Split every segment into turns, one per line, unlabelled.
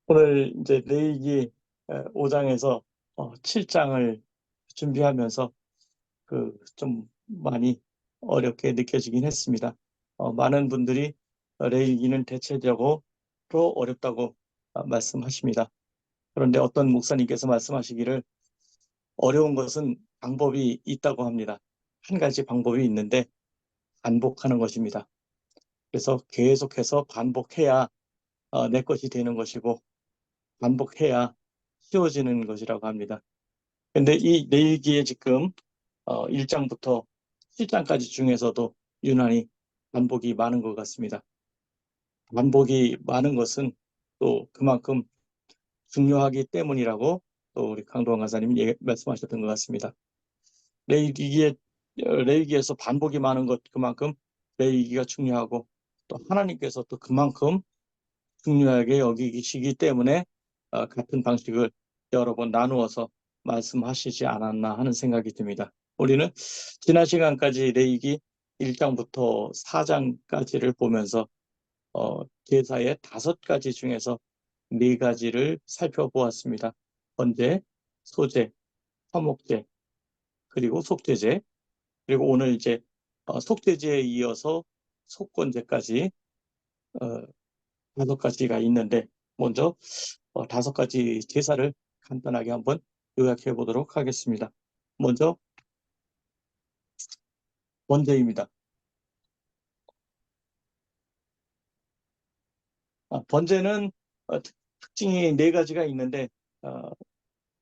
오늘 이제 레위기 5장에서 7장을 준비하면서 좀 많이 어렵게 느껴지긴 했습니다. 많은 분들이 레위기는 대체적으로 어렵다고 말씀하십니다. 그런데 어떤 목사님께서 말씀하시기를 어려운 것은 방법이 있다고 합니다. 한 가지 방법이 있는데 반복하는 것입니다. 그래서 계속해서 반복해야 내 것이 되는 것이고 반복해야 쉬워지는 것이라고 합니다. 근데 이 레위기에 지금 1장부터 7장까지 중에서도 유난히 반복이 많은 것 같습니다. 반복이 많은 것은 또 그만큼 중요하기 때문이라고 또 우리 강도원 강사님이 말씀하셨던 것 같습니다. 레위기에서 반복이 많은 것 그만큼 레위기가 중요하고 또 하나님께서 또 그만큼 중요하게 여기시기 때문에 같은 방식을 여러 번 나누어서 말씀하시지 않았나 하는 생각이 듭니다. 우리는 지난 시간까지 레위기 1장부터 4장까지를 보면서 제사의 5가지 중에서 4가지를 살펴보았습니다. 번제, 소제, 화목제, 그리고 속죄제, 그리고 오늘 이제 속죄제에 이어서 속건제까지 어, 5가지가 있는데 먼저 5가지 제사를 간단하게 한번 요약해 보도록 하겠습니다. 먼저 번제입니다. 번제는 특징이 4가지가 있는데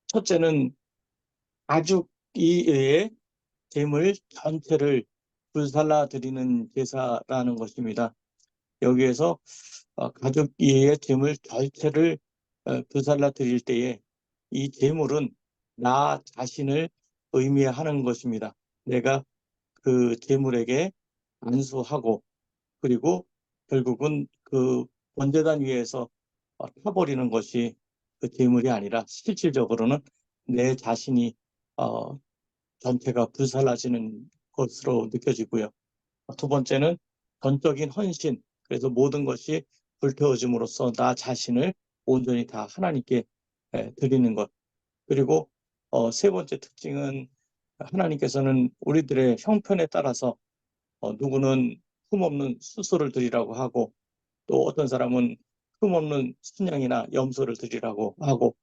첫째는 가죽이 의해 재물 전체를 불살라 드리는 제사라는 것입니다. 여기에서 가족 이외의 재물 전체를 불살라 드릴 때에 이 재물은 나 자신을 의미하는 것입니다. 내가 그 재물에게 안수하고 그리고 결국은 그 번제단 위에서 타버리는 것이 그 재물이 아니라 실질적으로는 내 자신이 어, 전체가 불살라지는 것으로 느껴지고요. 두 번째는 전적인 헌신, 그래서 모든 것이 불태워짐으로써 나 자신을 온전히 다 하나님께 드리는 것. 그리고 세 번째 특징은 하나님께서는 우리들의 형편에 따라서 누구는 흠없는 수소를 드리라고 하고 또 어떤 사람은 흠없는 순양이나 염소를 드리라고 하고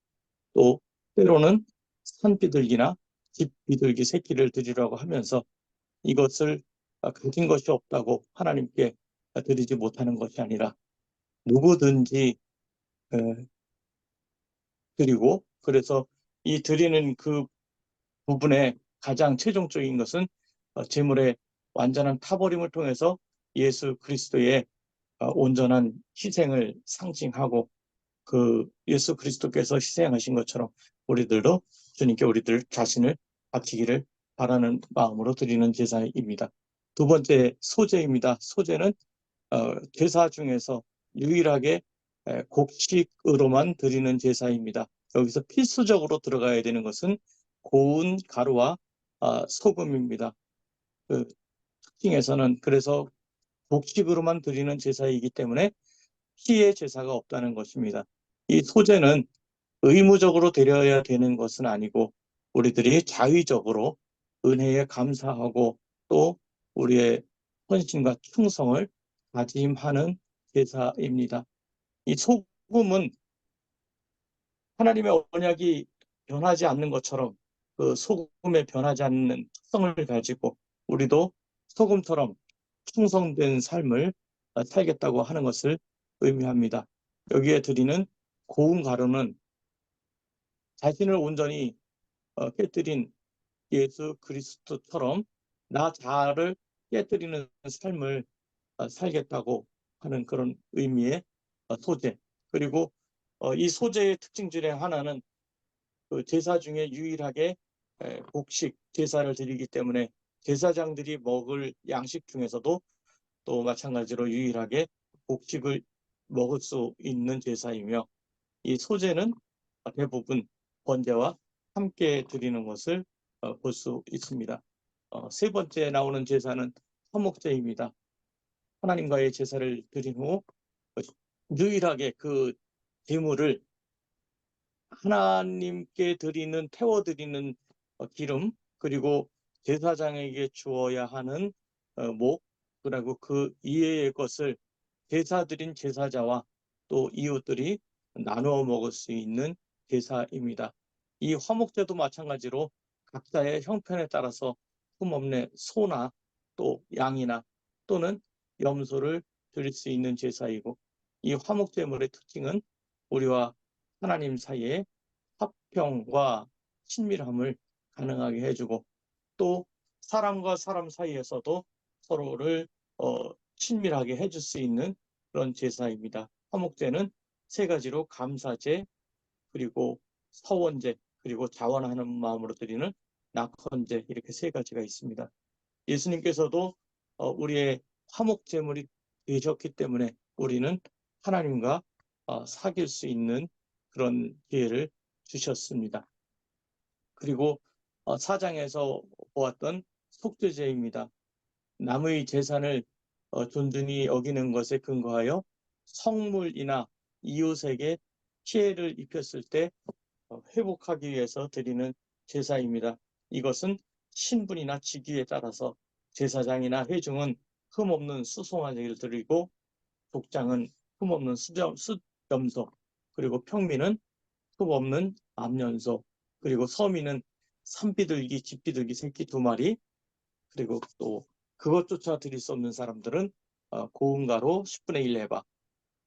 또 때로는 산비둘기나 집비둘기 새끼를 드리라고 하면서 이것을 가진 것이 없다고 하나님께 드리지 못하는 것이 아니라 누구든지 드리고 그래서 이 드리는 그 부분에 가장 최종적인 것은 재물의 완전한 타버림을 통해서 예수 그리스도의 온전한 희생을 상징하고 그 예수 그리스도께서 희생하신 것처럼 우리들도 주님께 우리들 자신을 바치기를 바라는 마음으로 드리는 제사입니다. 두 번째 소제입니다. 소제는 제사 중에서 유일하게 곡식으로만 드리는 제사입니다. 여기서 필수적으로 들어가야 되는 것은 고운 가루와 소금입니다. 그 특징에서는 그래서 곡식으로만 드리는 제사이기 때문에 피의 제사가 없다는 것입니다. 이 소제는 의무적으로 드려야 되는 것은 아니고 우리들이 자의적으로 은혜에 감사하고 또 우리의 헌신과 충성을 다짐하는 제사입니다. 이 소금은 하나님의 언약이 변하지 않는 것처럼 그 소금에 변하지 않는 특성을 가지고 우리도 소금처럼 충성된 삶을 살겠다고 하는 것을 의미합니다. 여기에 드리는 고운 가루는 자신을 온전히 깨뜨린 예수 그리스도처럼 나 자아를 깨뜨리는 삶을 살겠다고 하는 그런 의미의 소재. 그리고 이 소재의 특징 중에 하나는 그 제사 중에 유일하게 곡식 제사를 드리기 때문에 제사장들이 먹을 양식 중에서도 또 마찬가지로 유일하게 곡식을 먹을 수 있는 제사이며 이 소제는 대부분 번제와 함께 드리는 것을 볼 수 있습니다. 세 번째 나오는 제사는 화목제입니다. 하나님과의 제사를 드린 후 유일하게 그 제물을 하나님께 태워드리는 기름, 그리고 제사장에게 주어야 하는 목, 그리고 그 이외의 것을 제사 드린 제사자와 또 이웃들이 나누어 먹을 수 있는 제사입니다. 이 화목제도 마찬가지로 각자의 형편에 따라서 흠없는 소나 또 양이나 또는 염소를 드릴 수 있는 제사이고, 이 화목제물의 특징은 우리와 하나님 사이에 화평과 친밀함을 가능하게 해주고, 또 사람과 사람 사이에서도 서로를 친밀하게 해줄 수 있는 그런 제사입니다. 화목제는 세 가지로 감사제, 그리고 서원제, 그리고 자원하는 마음으로 드리는 낙헌제, 이렇게 세 가지가 있습니다. 예수님께서도 우리의 화목제물이 되셨기 때문에 우리는 하나님과 사귈 수 있는 그런 기회를 주셨습니다. 그리고 4장에서 보았던 속죄제입니다. 남의 재산을 존중히 여기는 것에 근거하여 성물이나 이웃에게 피해를 입혔을 때 회복하기 위해서 드리는 제사입니다. 이것은 신분이나 직위에 따라서 제사장이나 회중은 흠없는 수송아지를 드리고, 족장은 흠없는 수염소, 그리고 평민은 흠없는 암연소, 그리고 서민은 산비둘기, 집비둘기 새끼 2마리, 그리고 또 그것조차 드릴 수 없는 사람들은 고은가로 10분의 1 해봐.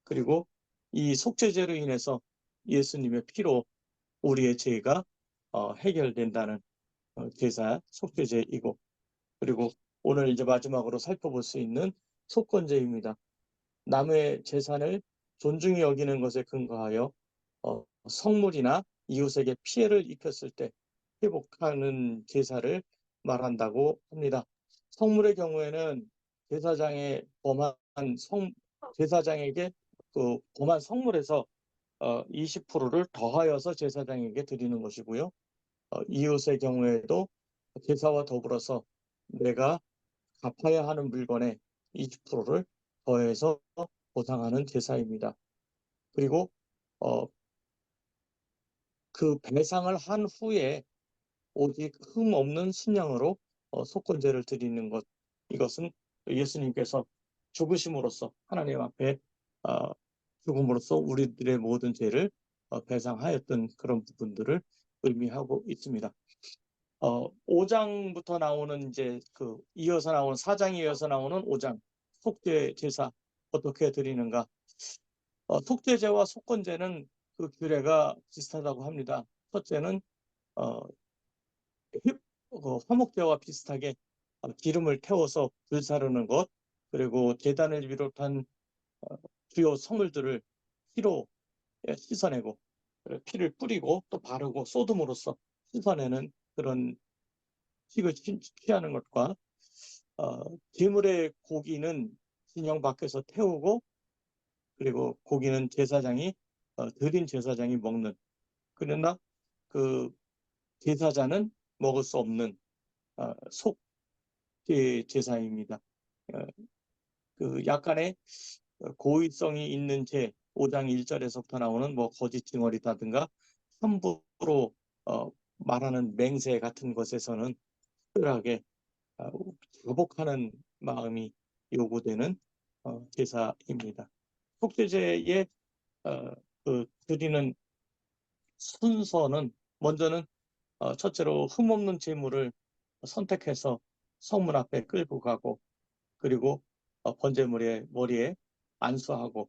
그리고 이 속죄제로 인해서 예수님의 피로 우리의 죄가 해결된다는 제사 속죄제이고, 그리고 오늘 이제 마지막으로 살펴볼 수 있는 속건제입니다. 남의 재산을 존중히 여기는 것에 근거하여 성물이나 이웃에게 피해를 입혔을 때 회복하는 제사를 말한다고 합니다. 성물의 경우에는 제사장의 제사장에게 그 범한 성물에서 20%를 더하여서 제사장에게 드리는 것이고요. 이웃의 경우에도 제사와 더불어서 내가 갚아야 하는 물건에 20%를 더해서 보상하는 제사입니다. 그리고 그 배상을 한 후에 오직 흠 없는 순양으로 속건제를 드리는 것, 이것은 예수님께서 죽으심으로써 하나님 앞에 죽음으로써 우리들의 모든 죄를 배상하였던 그런 부분들을 의미하고 있습니다. 5장부터 나오는 이제 이어서 나오는 4장에 이어서 나오는 5장 속죄 제사 어떻게 드리는가. 속죄제와 속건제는 그 규례가 비슷하다고 합니다. 첫째는 어, 화목제와 비슷하게 기름을 태워서 불사르는 것, 그리고 제단을 비롯한 주요 성물들을 피로 씻어내고 피를 뿌리고 또 바르고 쏟음으로써 씻어내는 그런 픽을 취하는 것과 제물의 고기는 진영 밖에서 태우고, 그리고 고기는 드린 제사장이 먹는, 그러나 그 제사자는 먹을 수 없는 속죄 제사입니다. 그 약간의 고의성이 있는 5장 1절에서부터 나오는 뭐 거짓 증언이라든가 함부로 말하는 맹세 같은 것에서는 특별하게 자복하는 마음이 요구되는 제사입니다. 속죄제의 드리는 순서는, 먼저는 첫째로 흠없는 제물을 선택해서 성문 앞에 끌고 가고, 그리고 번제물의 머리에 안수하고,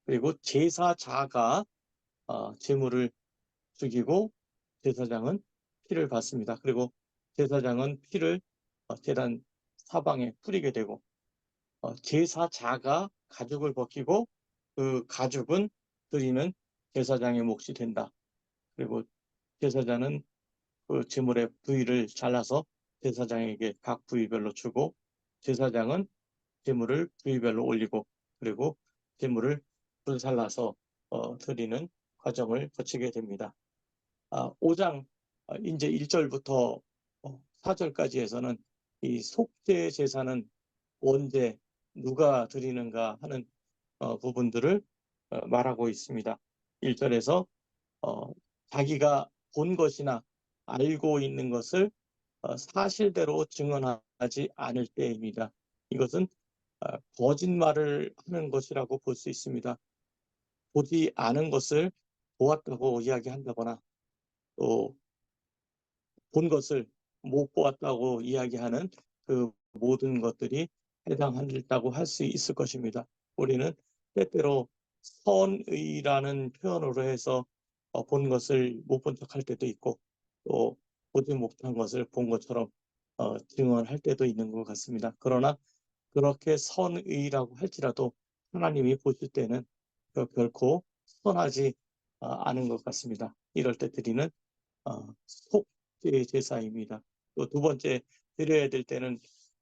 그리고 제사자가 제물을 죽이고 제사장은 피를 받습니다. 그리고 제사장은 피를 제단 사방에 뿌리게 되고, 제사자가 가죽을 벗기고 그 가죽은 드리는 제사장의 몫이 된다. 그리고 제사장은 그 제물의 부위를 잘라서 제사장에게 각 부위별로 주고, 제사장은 제물을 부위별로 올리고, 그리고 제물을 불살라서 드리는 과정을 거치게 됩니다. 5장 이제 1절부터 4절까지에서는 이 속죄 제사는 언제 누가 드리는가 하는 부분들을 말하고 있습니다. 1절에서 자기가 본 것이나 알고 있는 것을 사실대로 증언하지 않을 때입니다. 이것은 거짓말을 하는 것이라고 볼 수 있습니다. 보지 않은 것을 보았다고 이야기한다거나 또 본 것을 못 보았다고 이야기하는 그 모든 것들이 해당한다고 할 수 있을 것입니다. 우리는 때때로 선의라는 표현으로 해서 본 것을 못 본 척할 때도 있고 또 보지 못한 것을 본 것처럼 증언할 때도 있는 것 같습니다. 그러나 그렇게 선의라고 할지라도 하나님이 보실 때는 결코 선하지 않은 것 같습니다. 이럴 때 드리는 속죄 제사입니다. 또 두 번째 드려야 될 때는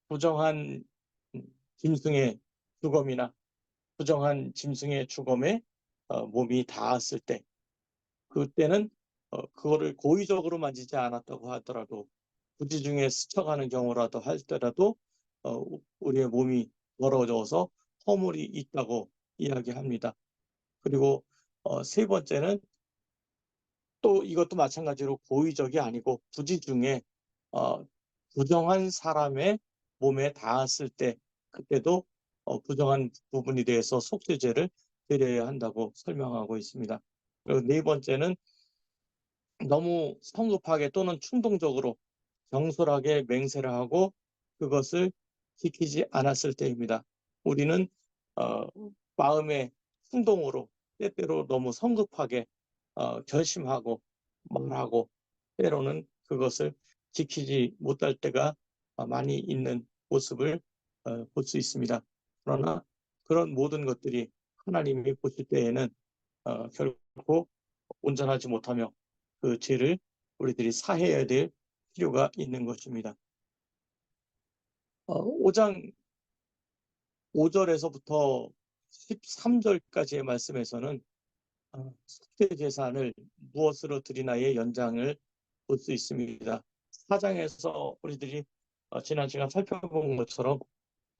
부정한 짐승의 죽음이나 부정한 짐승의 죽음에 몸이 닿았을 때 그때는 그거를 고의적으로 만지지 않았다고 하더라도 부지 중에 스쳐가는 경우라도 할때라도 우리의 몸이 더러워져서 허물이 있다고 이야기합니다. 그리고 세 번째는 또 이것도 마찬가지로 고의적이 아니고 부지 중에 부정한 사람의 몸에 닿았을 때 그때도 부정한 부분에 대해서 속죄제를 드려야 한다고 설명하고 있습니다. 그리고 네 번째는 너무 성급하게 또는 충동적으로 경솔하게 맹세를 하고 그것을 지키지 않았을 때입니다. 우리는 어, 마음의 충동으로 때때로 너무 성급하게 결심하고 말하고 때로는 그것을 지키지 못할 때가 많이 있는 모습을 볼 수 있습니다. 그러나 그런 모든 것들이 하나님이 보실 때에는 결코 온전하지 못하며 그 죄를 우리들이 사해야 될 필요가 있는 것입니다. 5장 5절에서부터 13절까지의 말씀에서는 속죄 제사를 무엇으로 드리나의 연장을 볼 수 있습니다. 4장에서 우리들이 지난 시간 살펴본 것처럼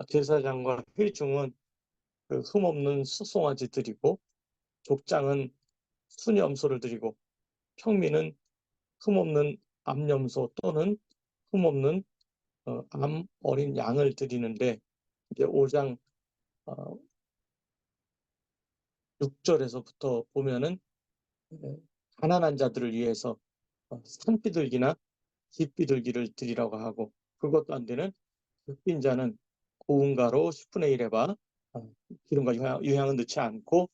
제사장과 회중은 그 흠없는 수송아지 드리고 족장은 순염소를 드리고 평민은 흠없는 암염소 또는 흠없는 암 어린 양을 드리는데 이제 5장 6절에서부터 보면은 가난한 자들을 위해서 산비둘기나 집비둘기를 드리라고 하고 그것도 안 되는 흑빈 자는 고운 가루 10분의 1 해봐 기름과 유향은 넣지 않고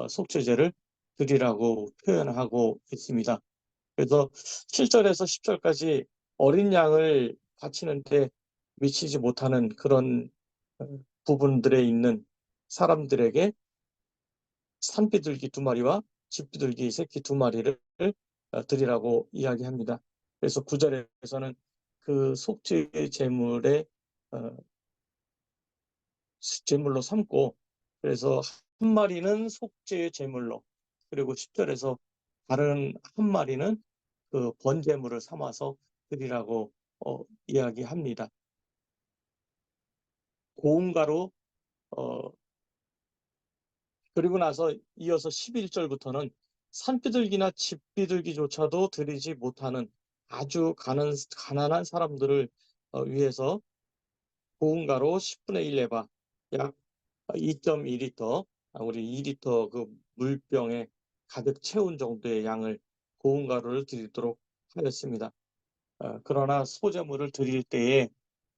속죄제를 드리라고 표현하고 있습니다. 그래서 7절에서 10절까지 어린 양을 바치는데 미치지 못하는 그런 부분들에 있는 사람들에게 산비둘기 2마리와 집비둘기 새끼 2마리를 드리라고 이야기합니다. 그래서 9절에서는 그 속죄 제물의 제물로 삼고 그래서 한 마리는 속죄 제물로 그리고 10절에서 다른 한 마리는 그 번제물을 삼아서 드리라고 이야기합니다. 고운 가루 그리고 나서 이어서 11절부터는 산비둘기나 집비둘기조차도 드리지 못하는 아주 가난한 사람들을 위해서 고운 가루 10분의 1 에바 약 2.2리터 우리 2리터 그 물병에 가득 채운 정도의 양을 고운 가루를 드리도록 하였습니다. 그러나 소제물을 드릴 때에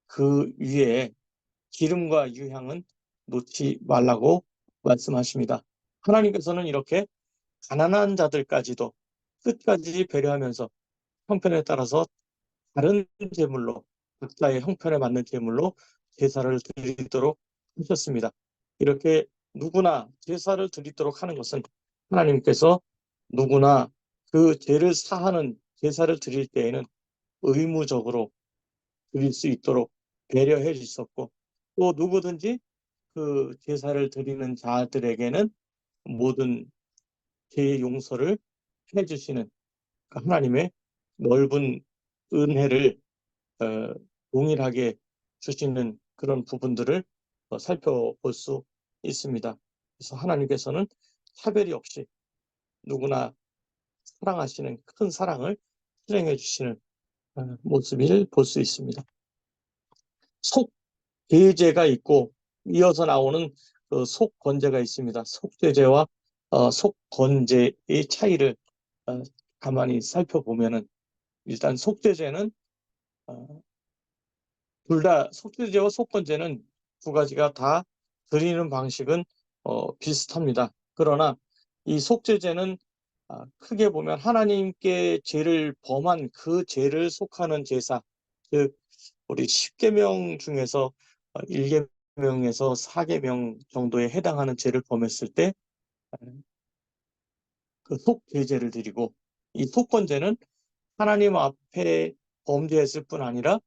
그 위에 기름과 유향은 놓지 말라고 말씀하십니다. 하나님께서는 이렇게 가난한 자들까지도 끝까지 배려하면서 형편에 따라서 다른 제물로 각자의 형편에 맞는 제물로 제사를 드리도록 하셨습니다. 이렇게 누구나 제사를 드리도록 하는 것은 하나님께서 누구나 그 죄를 사하는 제사를 드릴 때에는 의무적으로 드릴 수 있도록 배려해 주셨고 또 누구든지 그 제사를 드리는 자들에게는 모든 죄의 용서를 해 주시는 하나님의 넓은 은혜를 동일하게 주시는 그런 부분들을 살펴볼 수 있습니다. 그래서 하나님께서는 차별이 없이 누구나 사랑하시는 큰 사랑을 실행해 주시는 모습을 볼 수 있습니다. 속죄제가 있고 이어서 나오는 그 속건제가 있습니다. 속죄제와 속건제의 차이를 가만히 살펴보면은 일단 속죄제는 둘 다 속죄제와 속건제는 두 가지가 다 드리는 방식은 비슷합니다. 그러나 이 속죄제는 크게 보면 하나님께 죄를 범한 그 죄를 속하는 제사, 즉 우리 10계명 중에서 1계명에서 4계명 정도에 해당하는 죄를 범했을 때 그 속죄제를 드리고, 이 속건제는 하나님 앞에 범죄했을 뿐 아니라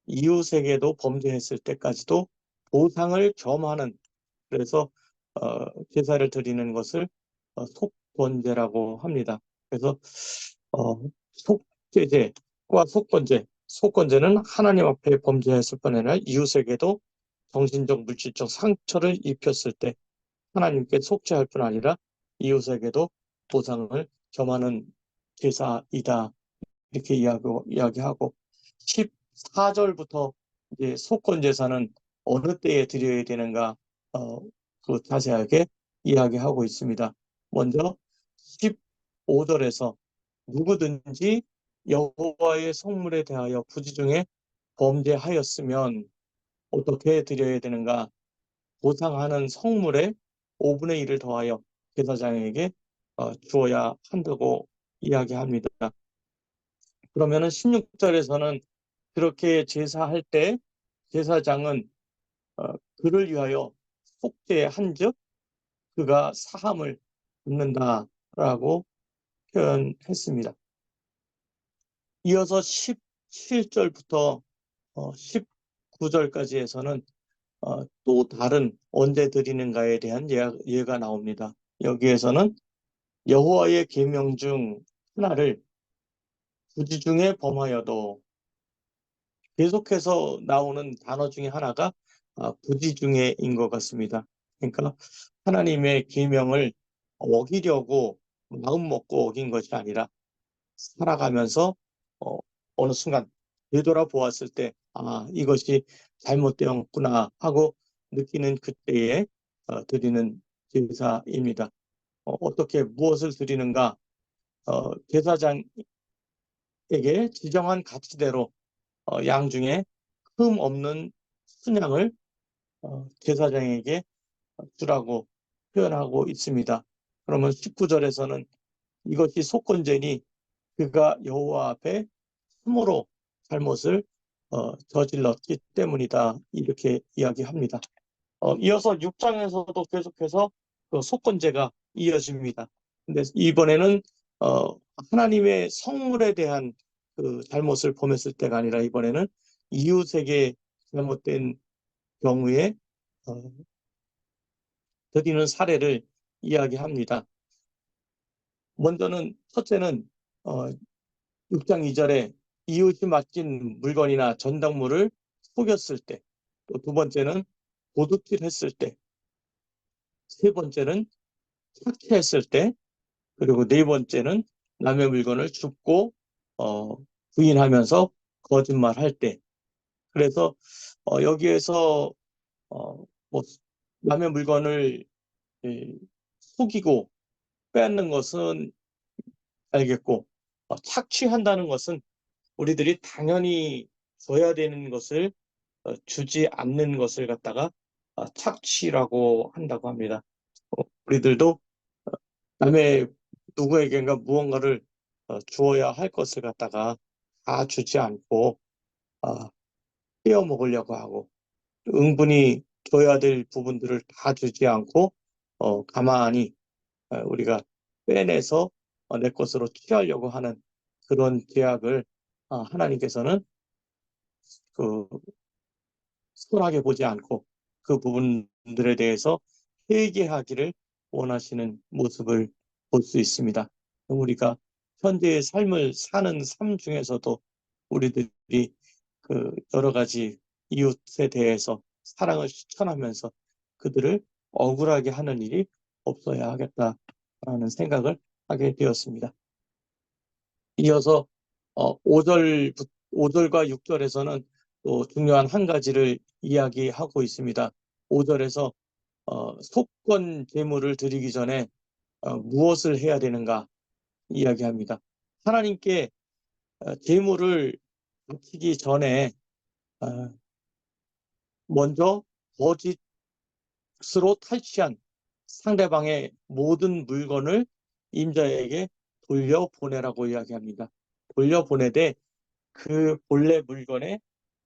이웃에게도 범죄했을 때까지도 보상을 겸하는, 그래서 제사를 드리는 것을 속건제라고 합니다. 그래서 속죄제와 속건제, 속건제는 하나님 앞에 범죄했을 뿐 아니라 이웃에게도 정신적, 물질적 상처를 입혔을 때 하나님께 속죄할 뿐 아니라 이웃에게도 보상을 겸하는 제사이다, 이렇게 이야기하고 14절부터 이제 속건 제사는 어느 때에 드려야 되는가 그 자세하게 이야기하고 있습니다. 먼저 15절에서 누구든지 여호와의 성물에 대하여 부지 중에 범죄하였으면 어떻게 드려야 되는가? 보상하는 성물의 5분의 1을 더하여 제사장에게 주어야 한다고 이야기합니다. 그러면은 16절에서는 그렇게 제사할 때 제사장은 그를 위하여 속죄한즉 그가 사함을 받는다라고 표현했습니다. 이어서 17절부터 19절까지에서는 또 다른 언제 드리는가에 대한 예가 나옵니다. 여기에서는 여호와의 계명 중 하나를 부지 중에 범하여도, 계속해서 나오는 단어 중에 하나가 부지 중에인 것 같습니다. 그러니까 하나님의 계명을 어기려고 마음 먹고 어긴 것이 아니라 살아가면서 어, 어느 순간 되돌아보았을 때 이것이 잘못되었구나 하고 느끼는 그때에 드리는 제사입니다. 어떻게 무엇을 드리는가? 제사장에게 지정한 가치대로 양 중에 흠 없는 순양을 제사장에게 주라고 표현하고 있습니다. 그러면 19절에서는 이것이 속건제니 그가 여호와 앞에 참으로 잘못을 저질렀기 때문이다, 이렇게 이야기합니다. 이어서 6장에서도 계속해서 그 속건제가 이어집니다. 근데 이번에는 하나님의 성물에 대한 그 잘못을 범했을 때가 아니라 이번에는 이웃에게 잘못된 경우에 드리는 사례를 이야기합니다. 먼저는 첫째는 6장 2절에 이웃이 맡긴 물건이나 전당물을 속였을 때, 또 두 번째는 도둑질했을 때, 세 번째는 착취했을 때, 그리고 네 번째는 남의 물건을 줍고 부인하면서 거짓말할 때. 그래서 여기에서 뭐 남의 물건을 속이고 빼앗는 것은 알겠고, 착취한다는 것은 우리들이 당연히 줘야 되는 것을 주지 않는 것을 갖다가 착취라고 한다고 합니다. 우리들도 남의 누구에게인가 무언가를 주어야 할 것을 갖다가 다 주지 않고 떼어 먹으려고 하고, 응분이 줘야 될 부분들을 다 주지 않고 가만히 우리가 빼내서 내 것으로 취하려고 하는 그런 죄악을 하나님께서는 그 선하게 보지 않고 그 부분들에 대해서 회개하기를 원하시는 모습을 볼 수 있습니다. 우리가 현재의 삶을 사는 삶 중에서도 우리들이 그 여러 가지 이웃에 대해서 사랑을 실천하면서 그들을 억울하게 하는 일이 없어야 하겠다라는 생각을 하게 되었습니다. 이어서 5절과 6절에서는 또 중요한 한 가지를 이야기하고 있습니다. 5절에서 속건 제물을 드리기 전에 무엇을 해야 되는가 이야기합니다. 하나님께 제물을 바치기 전에 먼저 거짓으로 탈취한 상대방의 모든 물건을 임자에게 돌려보내라고 이야기합니다. 돌려보내되 그 본래 물건의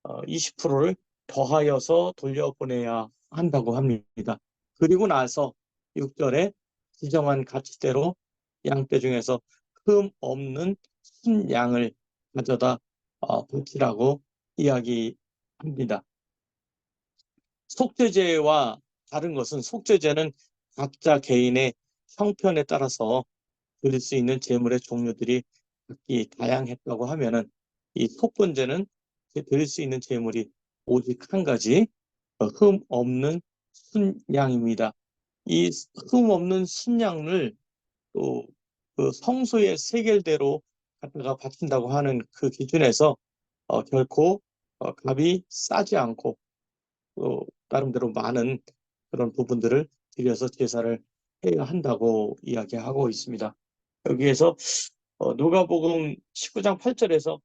20%를 더하여서 돌려보내야 한다고 합니다. 그리고 나서 6절에 지정한 가치대로 양떼 중에서 흠 없는 순양을 가져다 바치라고 이야기합니다. 속죄제와 다른 것은 속죄제는 각자 개인의 형편에 따라서 드릴 수 있는 제물의 종류들이 각기 다양했다고 하면은 이 속건제는 드릴 수 있는 제물이 오직 한 가지 흠 없는 순양입니다. 이 흠 없는 순양을 또 그 성소의 세겔대로 갖다가 바친다고 하는 그 기준에서 결코 값이 싸지 않고 나름대로 많은 그런 부분들을 들여서 제사를 해야 한다고 이야기하고 있습니다. 여기에서 누가복음 19장 8절에서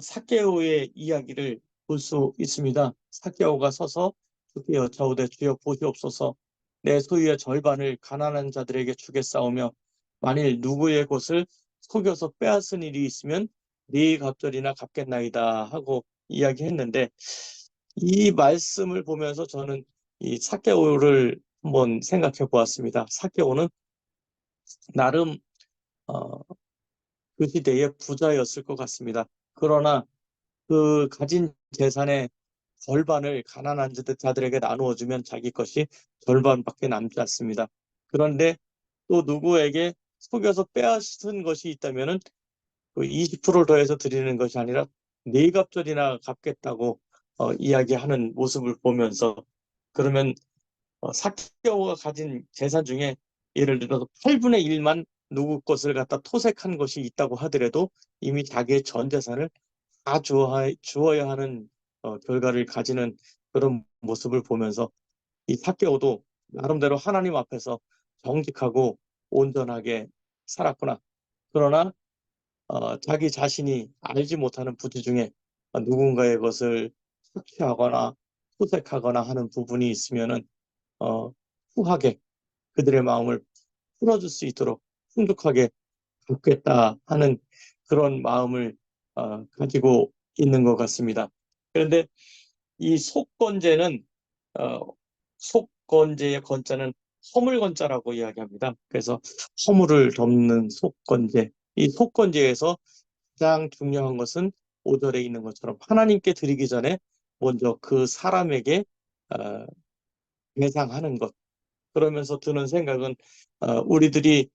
삭개오의 이야기를 볼 수 있습니다. 삭개오가 서서 주께 여짜오되 주여 보시옵소서 내 소유의 절반을 가난한 자들에게 주겠사오며 만일 누구의 것을 속여서 빼앗은 일이 있으면 네 갑절이나 갚겠나이다 하고 이야기했는데 이 말씀을 보면서 저는 이 삭개오를 한번 생각해 보았습니다. 삭개오는 나름 그 시대의 부자였을 것 같습니다. 그러나 그 가진 재산의 절반을 가난한 자들에게 나누어 주면 자기 것이 절반밖에 남지 않습니다. 그런데 또 누구에게 속여서 빼앗은 것이 있다면은 그 20%를 더해서 드리는 것이 아니라 네 갑절이나 갚겠다고 이야기하는 모습을 보면서 그러면 삭개오가 가진 재산 중에 예를 들어서 8분의 1만 누구 것을 갖다 토색한 것이 있다고 하더라도 이미 자기의 전 재산을 다 주어야 하는 결과를 가지는 그런 모습을 보면서 이 삭개오도 나름대로 하나님 앞에서 정직하고 온전하게 살았구나. 그러나 자기 자신이 알지 못하는 부지 중에 누군가의 것을 착취하거나 토색하거나 하는 부분이 있으면은 후하게 그들의 마음을 풀어줄 수 있도록 풍족하게 갚겠다 하는 그런 마음을 가지고 있는 것 같습니다. 그런데 이 속건제는 속건제의 건자는 허물건자라고 이야기합니다. 그래서 허물을 덮는 속건제. 이 속건제에서 가장 중요한 것은 5절에 있는 것처럼 하나님께 드리기 전에 먼저 그 사람에게 배상하는 것. 그러면서 드는 생각은 우리들이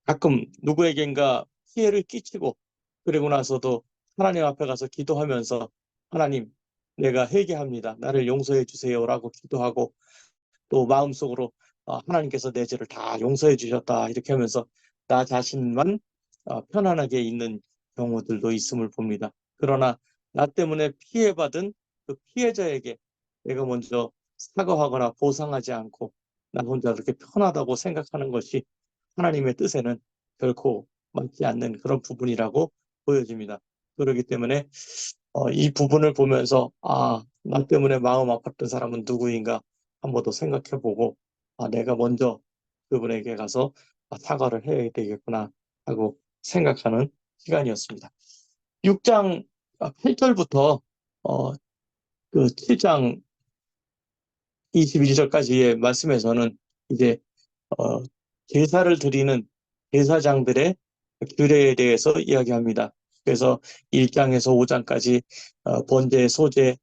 가끔 누구에겐가 피해를 끼치고 그리고 나서도 하나님 앞에 가서 기도하면서 하나님 내가 회개합니다. 나를 용서해 주세요라고 기도하고 또 마음속으로 하나님께서 내 죄를 다 용서해 주셨다 이렇게 하면서 나 자신만 편안하게 있는 경우들도 있음을 봅니다. 그러나 나 때문에 피해받은 그 피해자에게 내가 먼저 사과하거나 보상하지 않고 나 혼자 그렇게 편하다고 생각하는 것이 하나님의 뜻에는 결코 맞지 않는 그런 부분이라고 보여집니다. 그렇기 때문에 이 부분을 보면서 나 때문에 마음 아팠던 사람은 누구인가 한 번 더 생각해보고 내가 먼저 그분에게 가서 사과를 해야 되겠구나 하고 생각하는 시간이었습니다. 6장 8절부터 그 7장 21절까지의 말씀에서는 이제 어, 제사를 드리는 제사장들의 규례에 대해서 이야기합니다. 그래서 1장에서 5장까지 번제, 소제,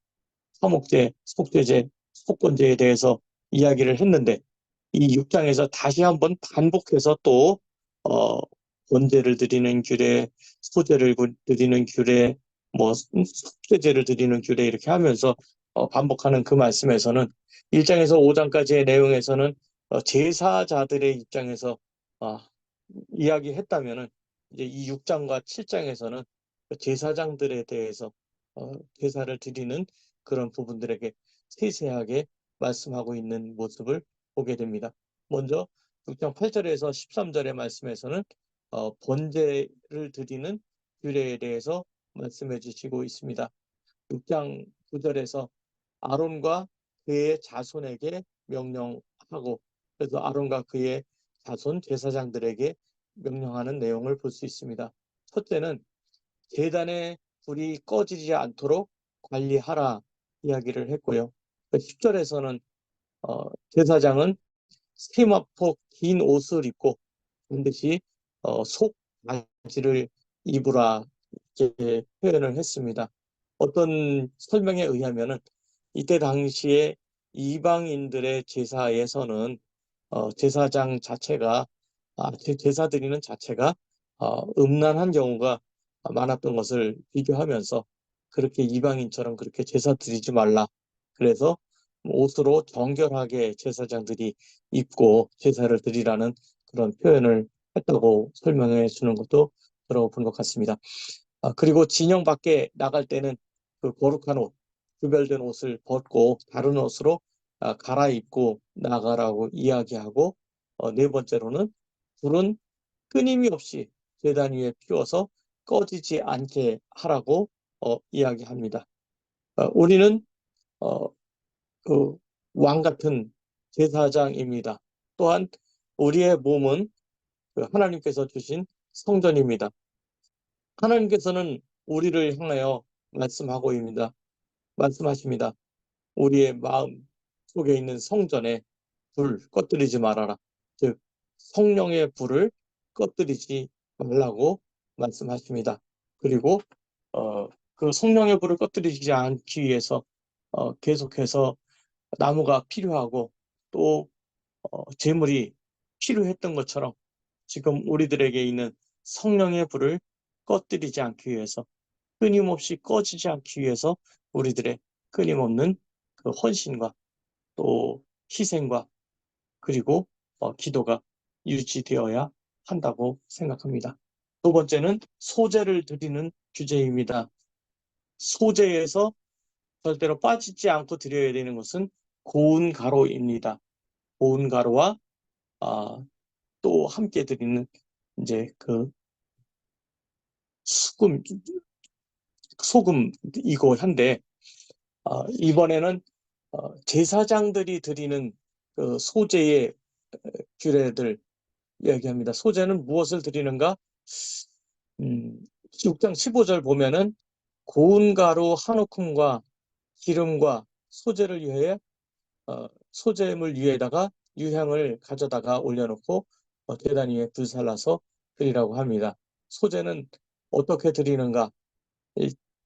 화목제, 속죄제, 속건제에 대해서 이야기를 했는데 이 6장에서 다시 한번 반복해서 또 번제를 드리는 규례, 소제를 드리는 규례, 뭐 속죄제를 드리는 규례 이렇게 하면서 반복하는 그 말씀에서는 1장에서 5장까지의 내용에서는 제사자들의 입장에서 이야기했다면은 이제 이 6장과 7장에서는 제사장들에 대해서 제사를 드리는 그런 부분들에게 세세하게 말씀하고 있는 모습을 보게 됩니다. 먼저 6장 8절에서 13절의 말씀에서는 번제를 드리는 규례에 대해서 말씀해 주시고 있습니다. 6장 9절에서 아론과 그의 자손에게 명령하고, 그래서 아론과 그의 자손 제사장들에게 명령하는 내용을 볼 수 있습니다. 첫째는 제단의 불이 꺼지지 않도록 관리하라 이야기를 했고요. 10절에서는 제사장은 세마포 긴 옷을 입고 반드시 속 바지를 입으라 이렇게 표현을 했습니다. 어떤 설명에 의하면은 이때 당시에 이방인들의 제사에서는 제사장 자체가 제사 드리는 자체가 음란한 경우가 많았던 것을 비교하면서 그렇게 이방인처럼 그렇게 제사 드리지 말라. 그래서 옷으로 정결하게 제사장들이 입고 제사를 드리라는 그런 표현을 했다고 설명해 주는 것도 들어본 것 같습니다. 그리고 진영 밖에 나갈 때는 그 거룩한 옷, 구별된 옷을 벗고 다른 옷으로 갈아입고 나가라고 이야기하고, 네 번째로는 불은 끊임이 없이 제단 위에 피워서 꺼지지 않게 하라고 이야기합니다. 우리는 그 왕 같은 제사장입니다. 또한 우리의 몸은 그 하나님께서 주신 성전입니다. 하나님께서는 우리를 향하여 말씀하십니다. 우리의 마음 속에 있는 성전에 불 꺼뜨리지 말아라. 즉 성령의 불을 꺼뜨리지 말라고 말씀하십니다. 그리고 그 성령의 불을 꺼뜨리지 않기 위해서 계속해서 나무가 필요하고 또 재물이 필요했던 것처럼 지금 우리들에게 있는 성령의 불을 꺼뜨리지 않기 위해서, 끊임없이 꺼지지 않기 위해서 우리들의 끊임없는 그 헌신과 또 희생과 그리고 기도가 유지되어야 한다고 생각합니다. 두 번째는 소제를 드리는 주제입니다. 소제에서 절대로 빠지지 않고 드려야 되는 것은 고운 가루입니다. 고운 가루와 또 함께 드리는 이제 그 소금이고 한데, 이번에는 제사장들이 드리는 그 소제의 규례들 이야기합니다. 소제는 무엇을 드리는가? 6장 15절 보면은 고운 가루 한 움큼과 기름과 소제를 위해 소제물 위에다가 유향을 가져다가 올려놓고 제단 위에 불살라서 드리라고 합니다. 소제는 어떻게 드리는가?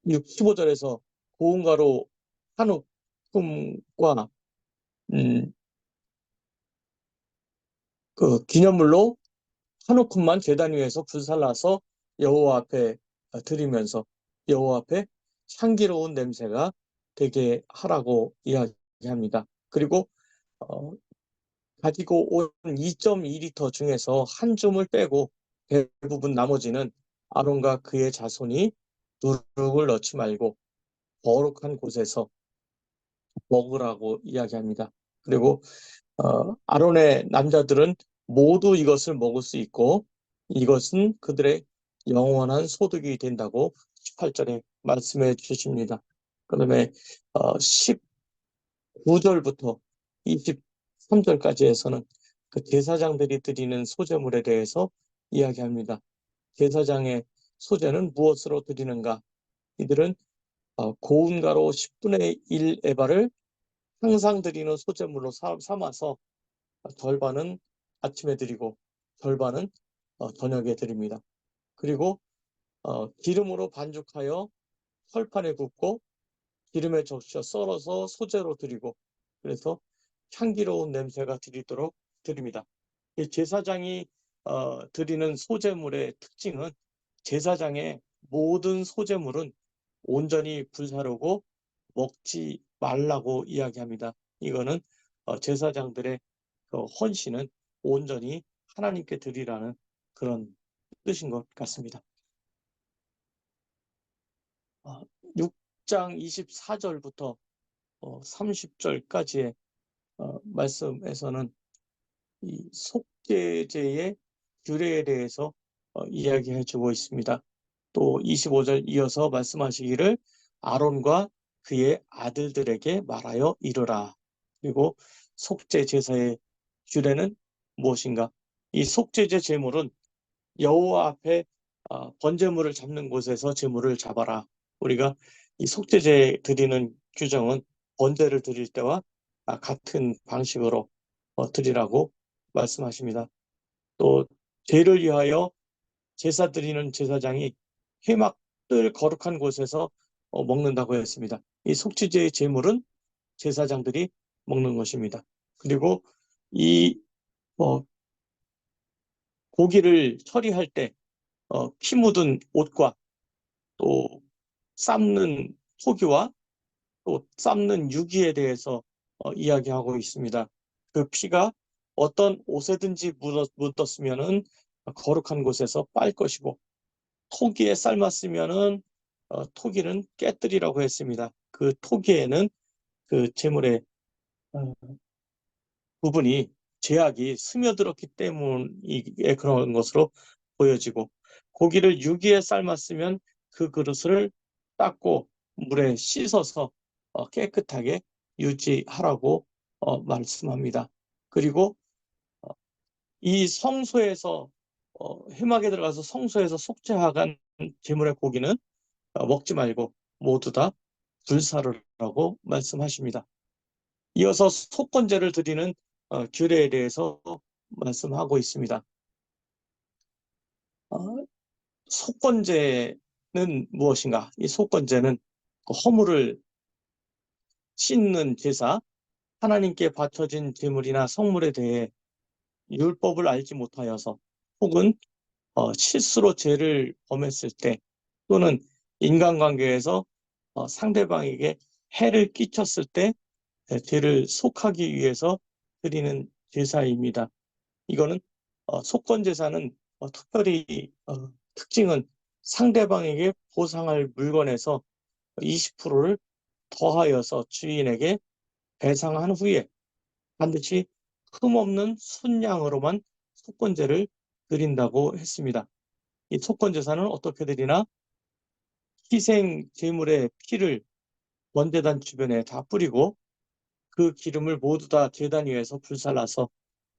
15절에서 고운 가루 한 움큼과 그 기념물로 한 움큼만 제단 위에서 불살라서 여호와 앞에 드리면서 여호와 앞에 향기로운 냄새가 되게 하라고 이야기합니다. 그리고 가지고 온 2.2리터 중에서 한 줌을 빼고 대부분 나머지는 아론과 그의 자손이 누룩을 넣지 말고 거룩한 곳에서 먹으라고 이야기합니다. 그리고 아론의 남자들은 모두 이것을 먹을 수 있고 이것은 그들의 영원한 소득이 된다고 18절에 말씀해 주십니다. 그다음에 19절부터 23절까지에서는 그 제사장들이 드리는 소제물에 대해서 이야기합니다. 제사장의 소제는 무엇으로 드리는가? 이들은 고운 가루 10분의 1 에바를 항상 드리는 소제물로 삼아서 절반은 아침에 드리고 절반은 저녁에 드립니다. 그리고 기름으로 반죽하여 철판에 굽고 기름에 적셔 썰어서 소제로 드리고, 그래서 향기로운 냄새가 드리도록 드립니다. 이 제사장이 드리는 소제물의 특징은 제사장의 모든 소제물은 온전히 불사르고 먹지 말라고 이야기합니다. 이거는 제사장들의 그 헌신은 온전히 하나님께 드리라는 그런 뜻인 것 같습니다. 6장 24절부터 30절까지의 말씀에서는 이 속죄제의 규례에 대해서 이야기해 주고 있습니다. 또 25절 이어서 말씀하시기를 아론과 그의 아들들에게 말하여 이르라. 그리고 속죄 제사의 규례는 무엇인가? 이 속죄제 제물은 여호와 앞에 번제물을 잡는 곳에서 제물을 잡아라. 우리가 이 속죄제 드리는 규정은 번제를 드릴 때와 같은 방식으로 드리라고 말씀하십니다. 또 죄를 위하여 제사 드리는 제사장이 회막들 거룩한 곳에서 먹는다고 했습니다. 이 속죄제의 제물은 제사장들이 먹는 것입니다. 그리고 이 고기를 처리할 때 피 묻은 옷과 또 삶는 토기와 또 삶는 유기에 대해서 이야기하고 있습니다. 그 피가 어떤 옷에든지 묻었으면은 거룩한 곳에서 빨 것이고 토기에 삶았으면은 토기는 깨뜨리라고 했습니다. 그 토기에는 그 제물의 어, 부분이 제약이 스며들었기 때문에 그런 것으로 보여지고 고기를 유기에 삶았으면 그 그릇을 닦고 물에 씻어서 깨끗하게 유지하라고 말씀합니다. 그리고 이 성소에서 회막에 들어가서 성소에서 속죄하간 제물의 고기는 먹지 말고 모두 다 불사르라고 말씀하십니다. 이어서 속건제를 드리는 규례에 대해서 말씀하고 있습니다. 속건제는 무엇인가? 이 속건제는 허물을 씻는 제사, 하나님께 바쳐진 제물이나 성물에 대해 율법을 알지 못하여서 혹은 실수로 죄를 범했을 때 또는 인간관계에서 상대방에게 해를 끼쳤을 때 죄를 속하기 위해서 드리는 제사입니다. 이거는 속건제사는 특별히 특징은 상대방에게 보상할 물건에서 20%를 더하여서 주인에게 배상한 후에 반드시 흠없는 순양으로만 속건제를 드린다고 했습니다. 이 속건제사는 어떻게 드리나? 희생 제물의 피를 번제단 주변에 다 뿌리고 그 기름을 모두 다 제단 위에서 불살라서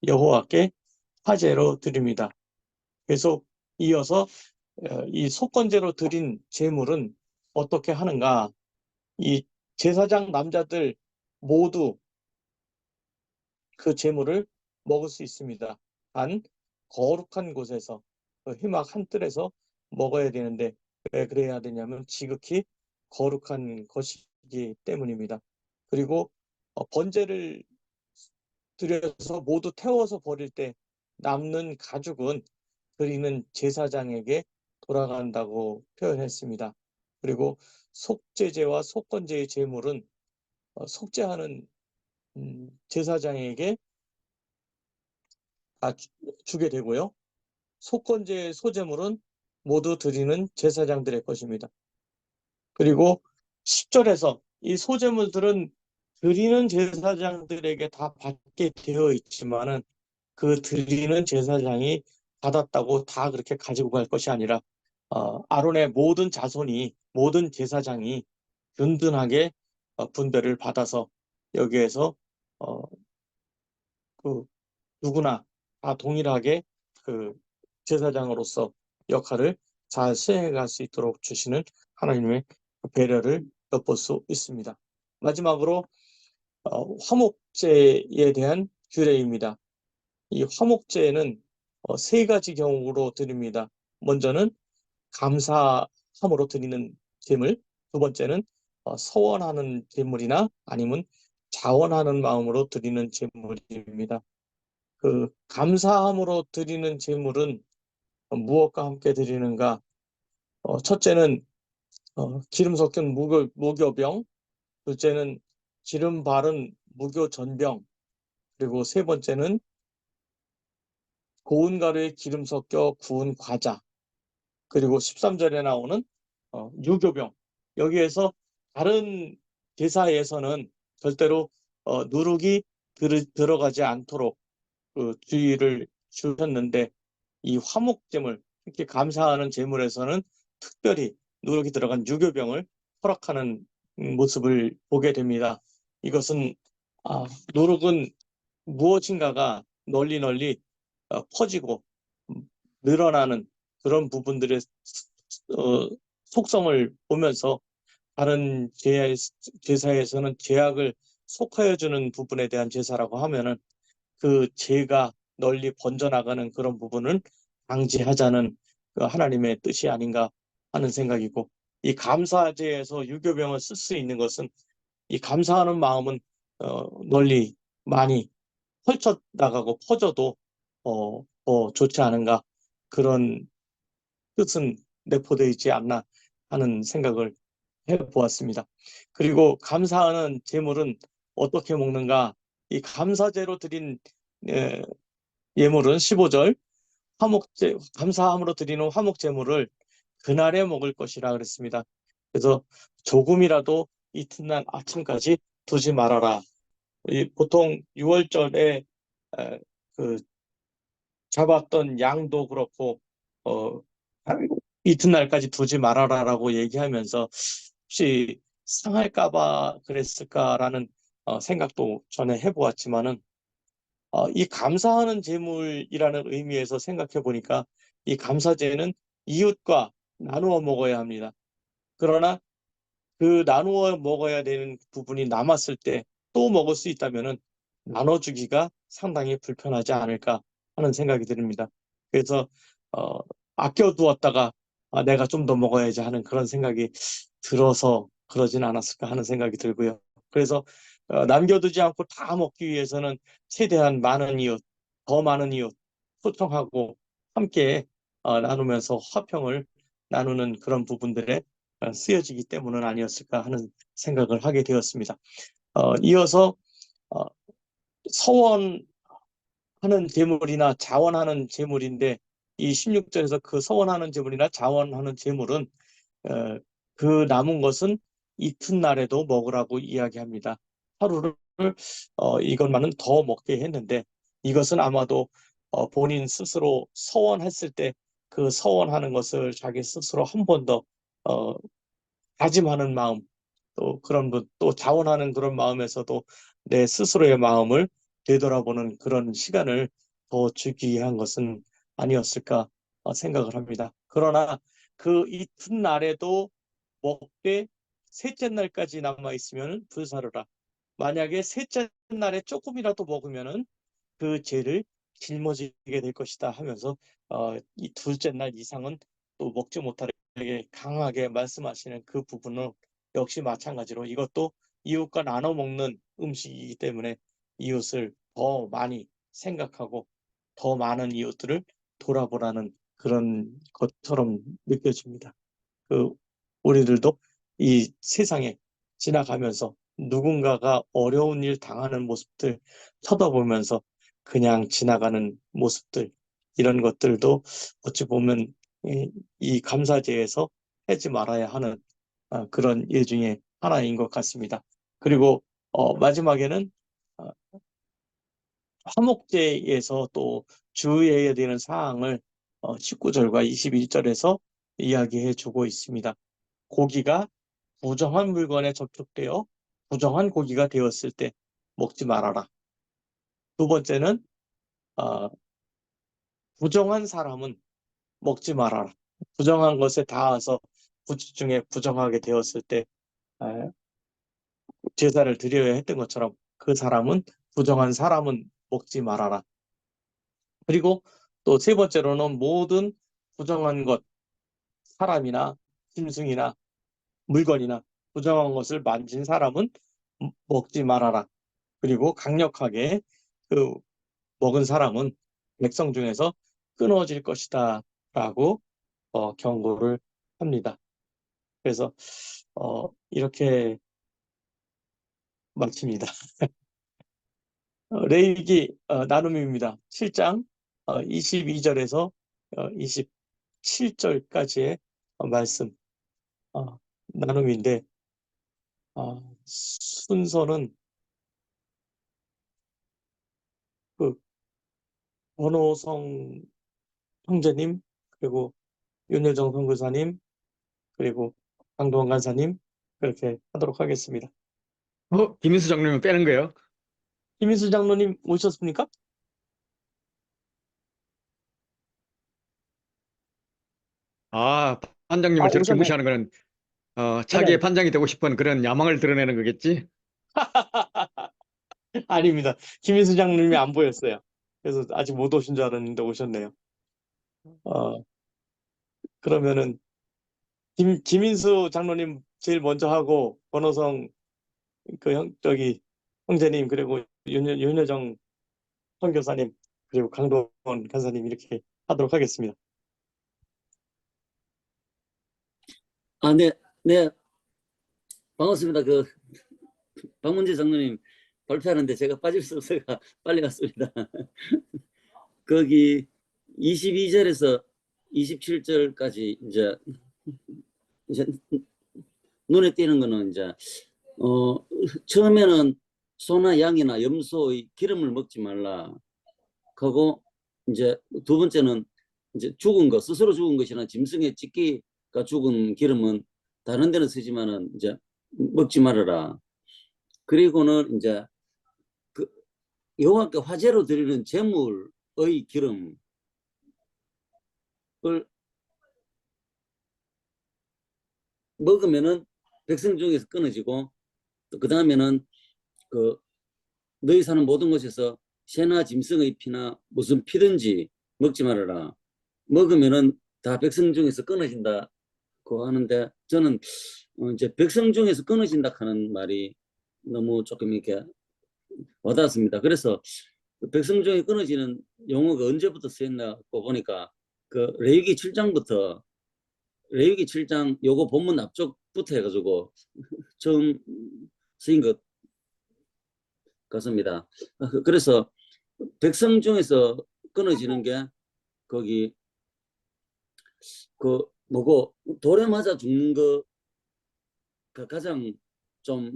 여호와께 화제로 드립니다. 계속 이어서 이 속건제로 드린 제물은 어떻게 하는가? 이 제사장 남자들 모두 그 제물을 먹을 수 있습니다. 단 거룩한 곳에서 회막 한뜰에서 먹어야 되는데 왜 그래야 되냐면 지극히 거룩한 것이기 때문입니다. 그리고 번제를 드려서 모두 태워서 버릴 때 남는 가죽은 드리는 제사장에게 돌아간다고 표현했습니다. 그리고 속죄제와 속건제의 제물은 속죄하는 제사장에게 주게 되고요. 속건제의 소제물은 모두 드리는 제사장들의 것입니다. 그리고 10절에서 이 소제물들은 드리는 제사장들에게 다 받게 되어 있지만은 그 드리는 제사장이 받았다고 다 그렇게 가지고 갈 것이 아니라 아론의 모든 자손이 모든 제사장이 든든하게 분배를 받아서 여기에서 어, 그 누구나 다 동일하게 그 제사장으로서 역할을 잘 수행해 갈 수 있도록 주시는 하나님의 배려를 엿볼 수 있습니다. 마지막으로 화목제에 대한 규례입니다. 이 화목제는 세 가지 경우로 드립니다. 먼저는 감사함으로 드리는 제물, 두 번째는 서원하는 제물이나 아니면 자원하는 마음으로 드리는 제물입니다. 그 감사함으로 드리는 제물은 무엇과 함께 드리는가? 첫째는 기름 섞인 무교병, 둘째는 기름 바른 무교 전병, 그리고 세 번째는 고운 가루에 기름 섞여 구운 과자, 그리고 13절에 나오는 유교병. 여기에서 다른 제사에서는 절대로 누룩이 들어가지 않도록 그 주의를 주셨는데, 이 화목제물, 특히 감사하는 제물에서는 특별히 누룩이 들어간 유교병을 허락하는 모습을 보게 됩니다. 이것은 누룩은 무엇인가가 널리 널리 퍼지고 늘어나는 그런 부분들의 어, 속성을 보면서 다른 제사에서는 죄악을 속하여 주는 부분에 대한 제사라고 하면은 그 죄가 널리 번져나가는 그런 부분을 방지하자는 그 하나님의 뜻이 아닌가 하는 생각이고, 이 감사제에서 유교병을 쓸 수 있는 것은 이 감사하는 마음은 널리 많이 펼쳐 나가고 퍼져도 더 좋지 않은가, 그런 뜻은 내포되어 있지 않나 하는 생각을 해보았습니다. 그리고 감사하는 제물은 어떻게 먹는가? 이 감사제로 드린 예, 예물은 15절, 감사함으로 드리는 화목제물을 그날에 먹을 것이라 그랬습니다. 그래서 조금이라도 이튿날 아침까지 두지 말아라. 보통 6월절에 그 잡았던 양도 그렇고 어, 이튿날까지 두지 말아라라고 얘기하면서 혹시 상할까봐 그랬을까라는 생각도 전에 해보았지만은, 이 감사하는 제물이라는 의미에서 생각해 보니까 이 감사제는 이웃과 나누어 먹어야 합니다. 그러나 그 나누어 먹어야 되는 부분이 남았을 때 또 먹을 수 있다면은 나눠주기가 상당히 불편하지 않을까 하는 생각이 듭니다. 그래서 어, 아껴두었다가 내가 좀 더 먹어야지 하는 그런 생각이 들어서 그러진 않았을까 하는 생각이 들고요. 그래서 남겨두지 않고 다 먹기 위해서는 최대한 많은 이웃, 더 많은 이웃 초청하고 함께 나누면서 화평을 나누는 그런 부분들에 쓰여지기 때문은 아니었을까 하는 생각을 하게 되었습니다. 이어서 어, 서원하는 제물이나 자원하는 제물인데, 이 16절에서 그 서원하는 제물이나 자원하는 제물은 어, 그 남은 것은 이튿날에도 먹으라고 이야기합니다. 하루를 이것만은 더 먹게 했는데, 이것은 아마도 본인 스스로 서원했을 때 그 서원하는 것을 자기 스스로 한 번 더 다짐하는 마음, 또 그런 또 자원하는 그런 마음에서도 내 스스로의 마음을 되돌아보는 그런 시간을 더 주기 위한 것은 아니었을까 생각을 합니다. 그러나 그 이튿날에도 먹되 셋째 날까지 남아 있으면 불사르라. 만약에 셋째 날에 조금이라도 먹으면은 그 죄를 짊어지게 될 것이다 하면서 이 둘째 날 이상은 또 먹지 못하게 강하게 말씀하시는 그 부분은 역시 마찬가지로 이것도 이웃과 나눠 먹는 음식이기 때문에 이웃을 더 많이 생각하고 더 많은 이웃들을 돌아보라는 그런 것처럼 느껴집니다. 그 우리들도 이 세상에 지나가면서 누군가가 어려운 일 당하는 모습들 쳐다보면서 그냥 지나가는 모습들, 이런 것들도 어찌 보면 이 감사제에서 하지 말아야 하는 그런 일 중에 하나인 것 같습니다. 그리고 마지막에는 어, 화목제에서 또 주의해야 되는 사항을 19절과 21절에서 이야기해 주고 있습니다. 고기가 부정한 물건에 접촉되어 부정한 고기가 되었을 때 먹지 말아라. 두 번째는 어, 부정한 사람은 먹지 말아라. 부정한 것에 닿아서 중에 부정하게 되었을 때 에, 제사를 드려야 했던 것처럼 그 사람은, 부정한 사람은 먹지 말아라. 그리고 또 세 번째로는 모든 부정한 것, 사람이나 짐승이나 물건이나 부정한 것을 만진 사람은 먹지 말아라. 그리고 강력하게 그 먹은 사람은 백성 중에서 끊어질 것이다 라고 경고를 합니다. 그래서 이렇게 마칩니다. 레위기 나눔입니다. 7장 22절에서 27절까지의 말씀 나눔인데 순서는 그 권호성 형제님, 그리고 윤여정 선교사님, 그리고 강동원 간사님, 그렇게 하도록 하겠습니다.
김인수 장로님 빼는 거예요?
김인수 장로님 오셨습니까?
반장님을 저렇게
오셨네.
무시하는 거는
아니,
차기의
아니.
반장이 되고 싶은 그런 야망을 드러내는 거겠지?
아닙니다. 김인수 장로님이 안 보였어요. 그래서 아직 못 오신 줄 알았는데 오셨네요. 그러면은 김인수 장로님 제일 먼저 하고 권호성 형제님, 그리고 윤여정 선교사님, 그리고 강동원 간사님 이렇게 하도록 하겠습니다.
네, 네, 반갑습니다. 박문재 장로님 발표하는데 제가 빠질 수 없어서 빨리 갔습니다. 거기 22절에서 27절까지 이제 눈에 띄는 거는 이제 처음에는 소나 양이나 염소의 기름을 먹지 말라. 하고 이제 두 번째는 이제 죽은 거, 스스로 죽은 것이나 짐승의 찢기가 죽은 기름은 다른 데는 쓰지만은 이제 먹지 말아라. 그리고는 이제 여호와께 화제로 드리는 제물의 기름을 먹으면은 백성 중에서 끊어지고, 또 그 다음에는 너희 사는 모든 곳에서 새나 짐승의 피나 무슨 피든지 먹지 말아라. 먹으면은 다 백성 중에서 끊어진다고 하는데, 저는 이제 백성 중에서 끊어진다 하는 말이 너무 조금 이렇게 와닿았습니다. 그래서 백성 중에 끊어지는 용어가 언제부터 쓰였나고 보니까 레위기 7장부터, 레위기 7장 요거 본문 앞쪽부터 해가지고 처음 쓰인 것 같습니다. 그래서 백성 중에서 끊어지는 게 거기 뭐고 돌에 맞아 죽는 거가 가장 좀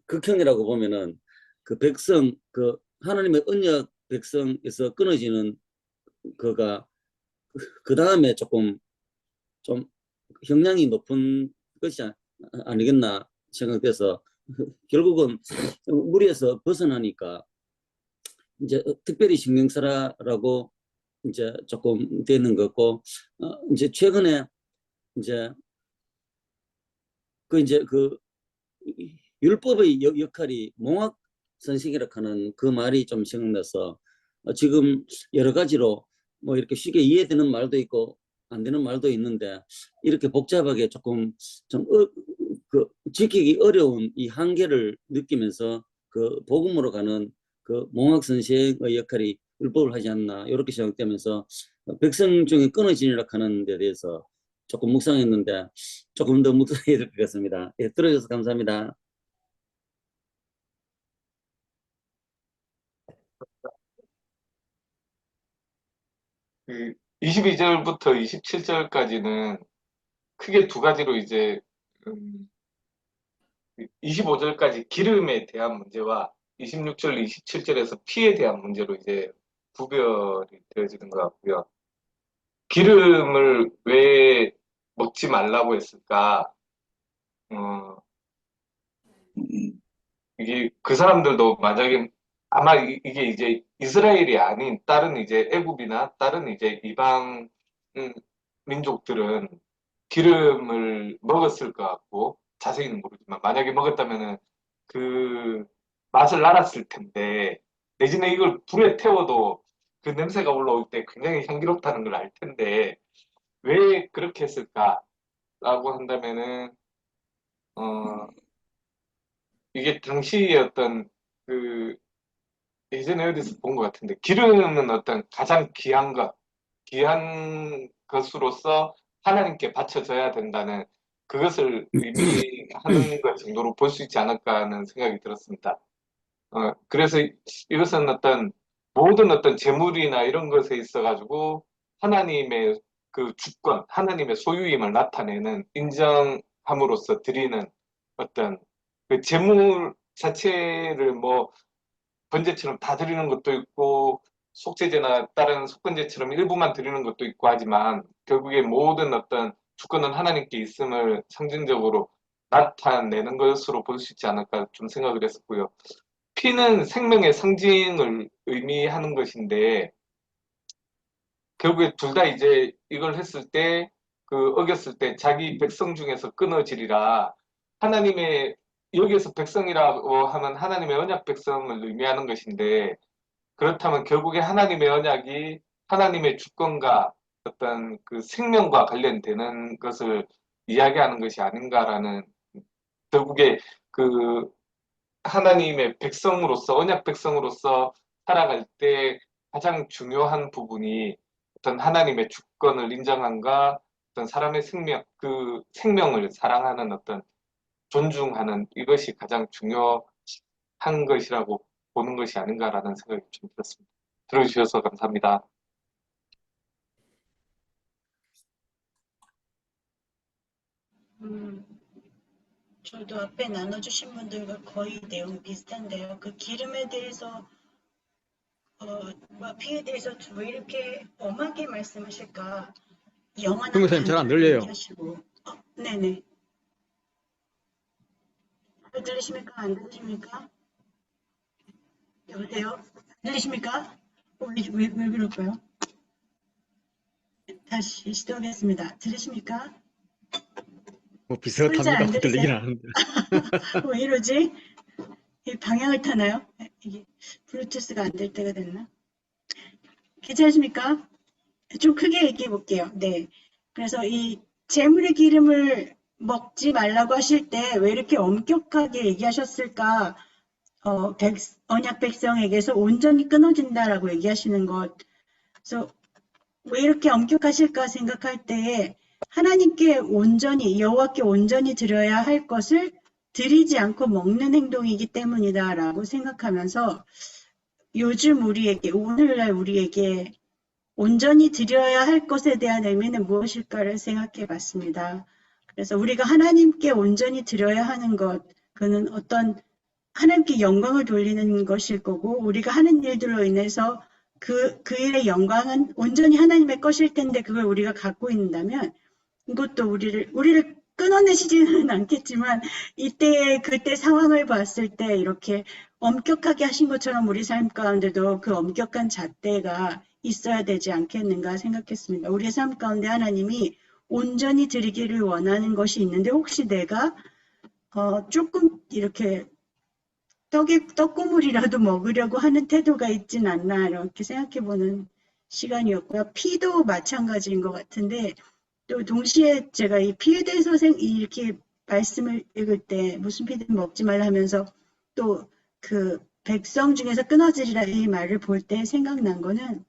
극형이라고 보면은 백성, 하나님의 언약 백성에서 끊어지는 거가 그 다음에 조금 좀 형량이 높은 것이 아니겠나 생각돼서 결국은 무리에서 벗어나니까 이제 특별히 신경 쓰라라고 이제 조금 되는 거고, 이제 최근에 이제 이제 율법의 역할이 몽학 선생이라고 하는 그 말이 좀 생각나서 지금 여러 가지로 뭐 이렇게 쉽게 이해되는 말도 있고 안 되는 말도 있는데, 이렇게 복잡하게 조금 좀 지키기 어려운 이 한계를 느끼면서 복음으로 가는 몽학 선생의 역할이 율법을 하지 않나 이렇게 생각되면서 백성 중에 끊어지리라 하는 데 대해서 조금 묵상했는데 조금 더 묵상해야 될 것 같습니다. 예, 들어주셔서 감사합니다.
그 22절부터 27절까지는 크게 두 가지로 이제 25절까지 기름에 대한 문제와 26절, 27절에서 피에 대한 문제로 이제 구별이 되어지는 것 같고요. 기름을 왜 먹지 말라고 했을까? 이게 그 사람들도 만약에 아마 이게 이제 이스라엘이 아닌 다른 이제 애굽이나 다른 이제 이방 민족들은 기름을 먹었을 것 같고, 자세히는 모르지만 만약에 먹었다면은 그 맛을 알았을 텐데, 내지는 이걸 불에 태워도 그 냄새가 올라올 때 굉장히 향기롭다는 걸 알 텐데 왜 그렇게 했을까라고 한다면은 이게 당시의 어떤 그 예전에 어디서 본 것 같은데, 기름은 어떤 가장 귀한 것으로서 하나님께 바쳐져야 된다는 그것을 의미하는 것 정도로 볼 수 있지 않을까 하는 생각이 들었습니다. 그래서 이것은 모든 어떤 재물이나 이런 것에 있어가지고 하나님의 그 주권, 하나님의 소유임을 나타내는 인정함으로써 드리는 어떤 그 제물 자체를 뭐 번제처럼 다 드리는 것도 있고 속죄제나 다른 속건제처럼 일부만 드리는 것도 있고 하지만 결국에 모든 어떤 주권은 하나님께 있음을 상징적으로 나타내는 것으로 볼 수 있지 않을까 좀 생각을 했었고요. 피는 생명의 상징을 의미하는 것인데 결국에 둘 다 이제 이걸 했을 때 그 어겼을 때 자기 백성 중에서 끊어지리라. 하나님의 여기에서 백성이라고 하면 하나님의 언약 백성을 의미하는 것인데 그렇다면 결국에 하나님의 언약이 하나님의 주권과 어떤 그 생명과 관련되는 것을 이야기하는 것이 아닌가라는 결국에 그 하나님의 백성으로서 언약 백성으로서 살아갈 때 가장 중요한 부분이 어떤 하나님의 주권을 인정함과 어떤 사람의 생명, 그 생명을 사랑하는 어떤 존중하는 이것이 가장 중요한 것이라고 보는 것이 아닌가라는 생각이 좀 들었습니다. 들어주셔서 감사합니다.
저도 앞에 나눠주신 분들과 거의 내용이 비슷한데요. 그 기름에 대해서, 피에 대해서 왜 이렇게 엄하게 말씀하실까? 영원한
선생님, 잘 안
단절을
들려요.
얘기하시고. 네네. 잘 들리십니까? 안 들리십니까? 여보세요? 들리십니까? 왜 그럴까요? 다시 시도하겠습니다. 들리십니까?
뭐
소리 잘
비슷합니다.
안 들리세요?
들리긴 하는데.
왜 이러지? 이 방향을 타나요? 이게 블루투스가 안 될 때가 됐나? 괜찮으십니까? 좀 크게 얘기해 볼게요. 네. 그래서 이 재물의 기름을 먹지 말라고 하실 때 왜 이렇게 엄격하게 얘기하셨을까? 언약 백성에게서 온전히 끊어진다라고 얘기하시는 것. 그래서 왜 이렇게 엄격하실까 생각할 때에 하나님께 온전히, 여호와께 온전히 드려야 할 것을 드리지 않고 먹는 행동이기 때문이다라고 생각하면서 요즘 우리에게, 오늘날 우리에게 온전히 드려야 할 것에 대한 의미는 무엇일까를 생각해 봤습니다. 그래서 우리가 하나님께 온전히 드려야 하는 것, 그는 어떤 하나님께 영광을 돌리는 것일 거고, 우리가 하는 일들로 인해서 그 일의 영광은 온전히 하나님의 것일 텐데, 그걸 우리가 갖고 있다면, 이것도 우리를 끊어내시지는 않겠지만, 그때 상황을 봤을 때 이렇게 엄격하게 하신 것처럼 우리 삶 가운데도 그 엄격한 잣대가 있어야 되지 않겠는가 생각했습니다. 우리의 삶 가운데 하나님이 온전히 드리기를 원하는 것이 있는데 혹시 내가 조금 이렇게 떡고물이라도 먹으려고 하는 태도가 있진 않나 이렇게 생각해보는 시간이었고요. 피도 마찬가지인 것 같은데 또 동시에 제가 이 피에 대해서 이렇게 말씀을 읽을 때 무슨 피든 먹지 말라 하면서 또 그 백성 중에서 끊어지리라 이 말을 볼 때 생각난 거는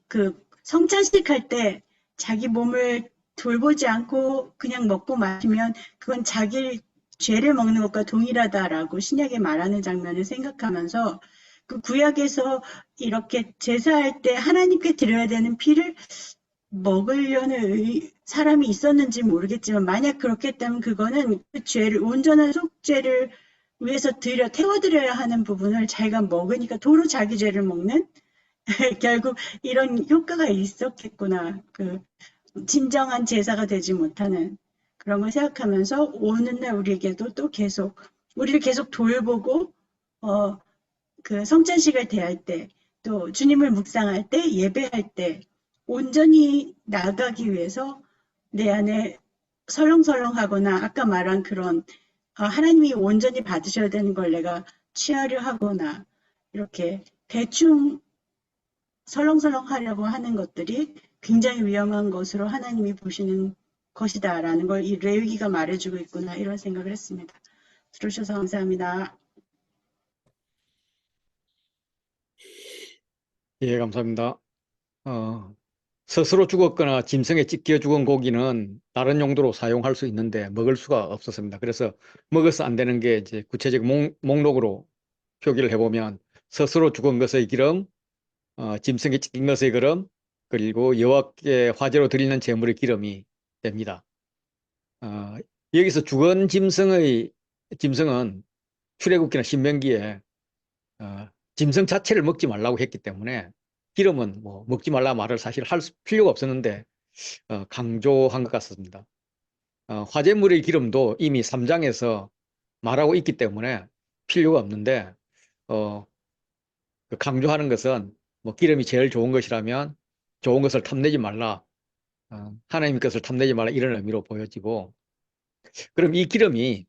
그 성찬식 할 때 자기 몸을 돌보지 않고 그냥 먹고 마시면 그건 자기 죄를 먹는 것과 동일하다라고 신약에 말하는 장면을 생각하면서 그 구약에서 이렇게 제사할 때 하나님께 드려야 되는 피를 먹으려는 사람이 있었는지 모르겠지만 만약 그렇게 했다면 그거는 그 죄를 온전한 속죄를 위해서 태워드려야 하는 부분을 자기가 먹으니까 도로 자기 죄를 먹는 결국 이런 효과가 있었겠구나. 그 진정한 제사가 되지 못하는 그런 걸 생각하면서 오는 날 우리에게도 또 우리를 계속 돌보고 그 성찬식을 대할 때 또 주님을 묵상할 때 예배할 때 온전히 나아가기 위해서 내 안에 설렁설렁하거나 아까 말한 그런 하나님이 온전히 받으셔야 되는 걸 내가 취하려 하거나 이렇게 대충 설렁설렁 하려고 하는 것들이 굉장히 위험한 것으로 하나님이 보시는 것이다라는 걸 이 레위기가 말해주고 있구나 이런 생각을 했습니다. 들어주셔서 감사합니다.
예, 감사합니다. 스스로 죽었거나 짐승에 찢겨 죽은 고기는 다른 용도로 사용할 수 있는데 먹을 수가 없었습니다. 그래서 먹어서 안 되는 게 이제 구체적 목록으로 표기를 해보면 스스로 죽은 것의 기름, 짐승에 찢긴 것의 기름, 그리고 여호와께 화제로 드리는 제물의 기름이 됩니다. 어, 여기서 주건 짐승은 출애굽기나 신명기에 짐승 자체를 먹지 말라고 했기 때문에 기름은 뭐 먹지 말라 말을 사실 할 필요가 없었는데 강조한 것 같습니다. 화제물의 기름도 이미 3장에서 말하고 있기 때문에 필요가 없는데 그 강조하는 것은 뭐 기름이 제일 좋은 것이라면 좋은 것을 탐내지 말라, 하나님 것을 탐내지 말라 이런 의미로 보여지고, 그럼 이 기름이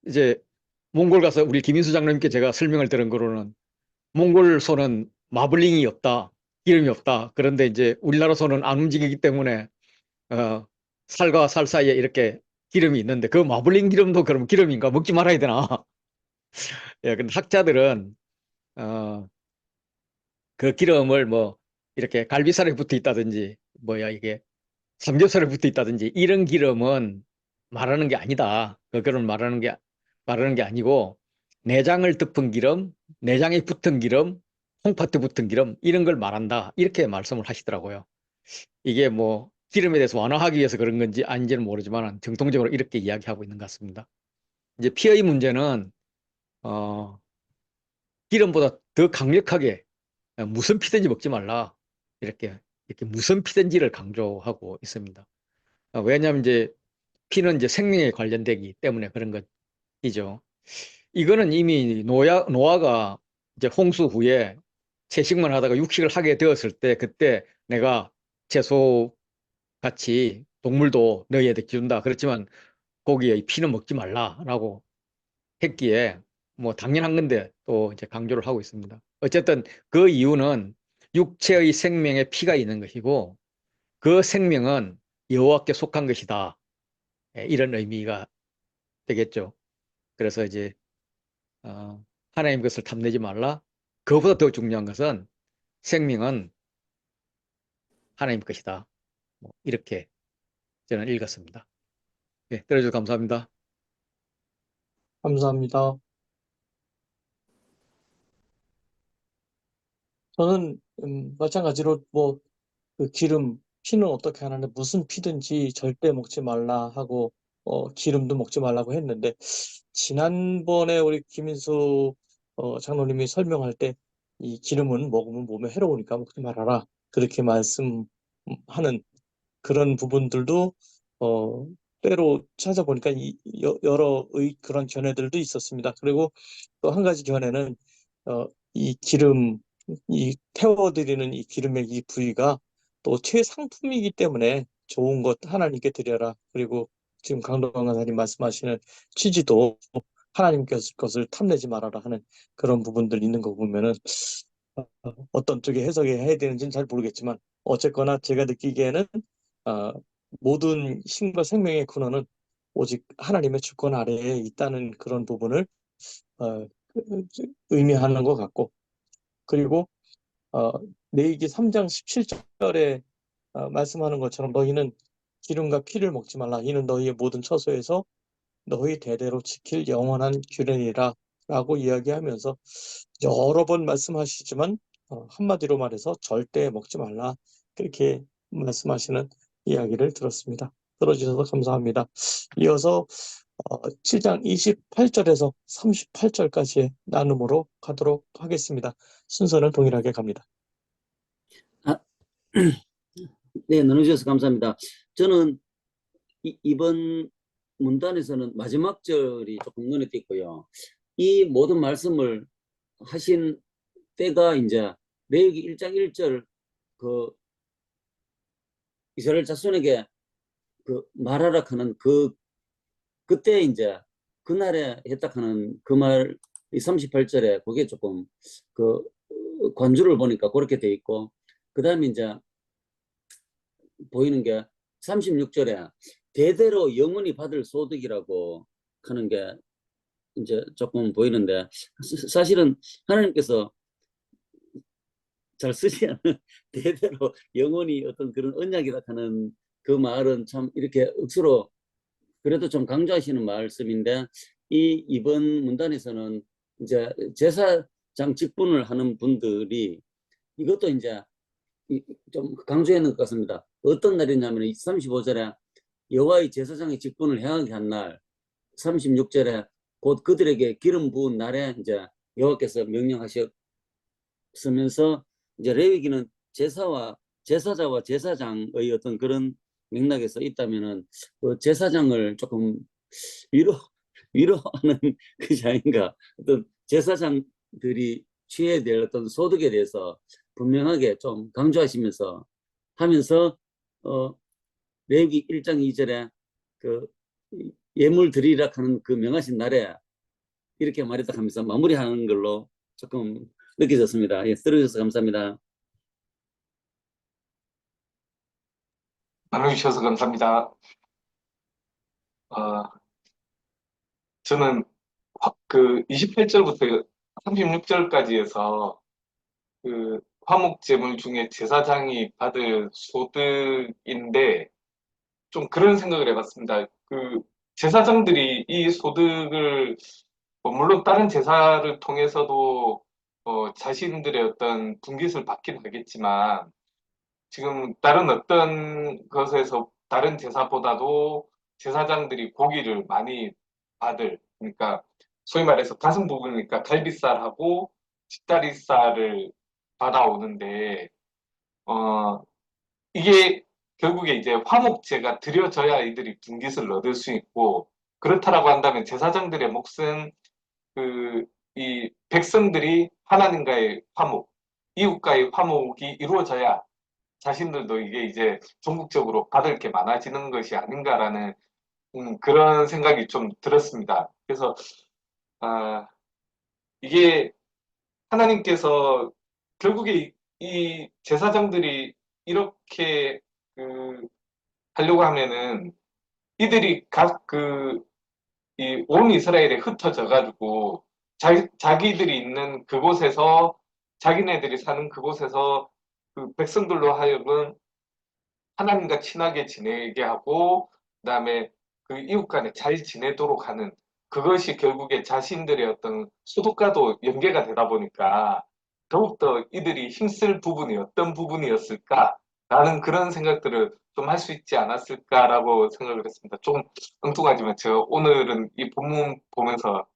이제 몽골 가서 우리 김인수 장로님께 제가 설명을 들은 거로는 몽골 소는 마블링이 없다, 기름이 없다. 그런데 이제 우리나라 소는 안 움직이기 때문에 살과 살 사이에 이렇게 기름이 있는데 그 마블링 기름도 그럼 기름인가? 먹지 말아야 되나? 예, 근데 학자들은 그 기름을 뭐 이렇게 갈비살에 붙어 있다든지 뭐야 이게 삼겹살에 붙어 있다든지 이런 기름은 말하는 게 아니다. 그거는 말하는 게 아니고 내장을 덮은 기름, 내장에 붙은 기름, 콩팥에 붙은 기름 이런 걸 말한다. 이렇게 말씀을 하시더라고요. 이게 뭐 기름에 대해서 완화하기 위해서 그런 건지 아닌지는 모르지만 정통적으로 이렇게 이야기하고 있는 것 같습니다. 이제 피의 문제는 기름보다 더 강력하게 무슨 피든지 먹지 말라 이렇게 무슨 피든지를 강조하고 있습니다. 왜냐하면 이제 피는 이제 생명에 관련되기 때문에 그런 것이죠. 이거는 이미 노아가 이제 홍수 후에 채식만 하다가 육식을 하게 되었을 때 그때 내가 채소 같이 동물도 너희에게 기른다. 그렇지만 고기의 피는 먹지 말라라고 했기에 뭐 당연한 건데 또 이제 강조를 하고 있습니다. 어쨌든 그 이유는 육체의 생명에 피가 있는 것이고 그 생명은 여호와께 속한 것이다. 이런 의미가 되겠죠. 그래서 이제 하나님 것을 탐내지 말라. 그보다 더 중요한 것은 생명은 하나님 것이다. 뭐 이렇게 저는 읽었습니다. 네, 들어주셔서 감사합니다.
감사합니다. 저는 마찬가지로 뭐 그 기름, 피는 어떻게 하는데 무슨 피든지 절대 먹지 말라 하고 기름도 먹지 말라고 했는데 지난번에 우리 김인수 장로님이 설명할 때 이 기름은 먹으면 몸에 해로우니까 먹지 말아라 그렇게 말씀하는 그런 부분들도 때로 찾아보니까 여러 그런 견해들도 있었습니다. 그리고 또 한 가지 견해는 이 기름, 이 태워드리는 이 기름의 이 부위가 또 최상품이기 때문에 좋은 것 하나님께 드려라. 그리고 지금 강동원 강사님 말씀하시는 취지도 하나님 것을 탐내지 말아라 하는 그런 부분들 있는 거 보면은 어떤 쪽에 해석해야 되는지는 잘 모르겠지만 어쨌거나 제가 느끼기에는 어, 모든 신과 생명의 근원은 오직 하나님의 주권 아래에 있다는 그런 부분을 어, 의미하는 것 같고, 그리고 레위기 3장 17절에 말씀하는 것처럼 너희는 기름과 피를 먹지 말라. 이는 너희의 모든 처소에서 너희 대대로 지킬 영원한 규례니라 라고 이야기하면서 여러 번 말씀하시지만 한마디로 말해서 절대 먹지 말라 그렇게 말씀하시는 이야기를 들었습니다. 들어주셔서 감사합니다. 이어서 7장 28절에서 38절까지의 나눔으로 가도록 하겠습니다. 순서는 동일하게 갑니다.
네, 나눠주셔서 감사합니다. 저는 이번 문단에서는 마지막 절이 조금 눈에 띄고요. 이 모든 말씀을 하신 때가 이제 레위기 1장 1절 그 이스라엘 자손에게 그 말하라 하는 그때 이제 그날에 했다 하는 그 말 38절에 그게 조금 그 관주를 보니까 그렇게 돼 있고, 그 다음에 이제 보이는 게 36절에 대대로 영원히 받을 소득이라고 하는 게 이제 조금 보이는데, 사실은 하나님께서 잘 쓰지 않는 대대로 영원히 어떤 그런 언약이라 하는 그 말은 참 이렇게 억수로 그래도 좀 강조하시는 말씀인데, 이번 문단에서는 이제 제사장 직분을 하는 분들이 이것도 이제 좀 강조해 놓은 것 같습니다. 어떤 날이냐면 35절에 여호와의 제사장의 직분을 행하게 한 날, 36절에 곧 그들에게 기름 부은 날에 이제 여호와께서 명령하셨으면서 이제 레위기는 제사자와 제사장의 어떤 그런 맥락에서 있다면은 그 제사장을 조금 위로하는 것이 아닌가. 어떤 제사장들이 취해야 될 어떤 소득에 대해서 분명하게 좀 강조하시면서 하면서 레위기 1장 2절에 그 예물 드리라 하는 그 명하신 날에 이렇게 말했다 하면서 마무리하는 걸로 조금 느껴졌습니다. 예, 들어주셔서 감사합니다.
나눠주셔서 감사합니다. 저는 그 28절부터 36절까지 해서 그 화목제물 중에 제사장이 받을 소득인데 좀 그런 생각을 해봤습니다. 그 제사장들이 이 소득을 물론 다른 제사를 통해서도 자신들의 어떤 분깃을 받긴 하겠지만 지금 다른 어떤 것에서 다른 제사보다도 제사장들이 고기를 많이 받을, 그러니까 소위 말해서 가슴 부분이니까 갈비살하고 뒷다리살을 받아오는데 이게 결국에 이제 화목제가 드려져야 이들이 분깃을 얻을 수 있고, 그렇다라고 한다면 제사장들의 몫은 이 백성들이 하나님과의 화목, 이웃과의 화목이 이루어져야 자신들도 이게 이제 전국적으로 받을 게 많아지는 것이 아닌가라는 그런 생각이 좀 들었습니다. 그래서 이게 하나님께서 결국에 이 제사장들이 이렇게 하려고 하면은 이들이 이 온 이스라엘에 흩어져 가지고 자기들이 있는 그곳에서 자기네들이 사는 그곳에서 그 백성들로 하여금 하나님과 친하게 지내게 하고 그다음에 그 이웃 간에 잘 지내도록 하는 그것이 결국에 자신들의 어떤 소득과도 연계가 되다 보니까 더욱더 이들이 힘쓸 부분이 어떤 부분이었을까라는 그런 생각들을 좀 할 수 있지 않았을까라고 생각을 했습니다. 조금 엉뚱하지만 제가 오늘은 이 본문 보면서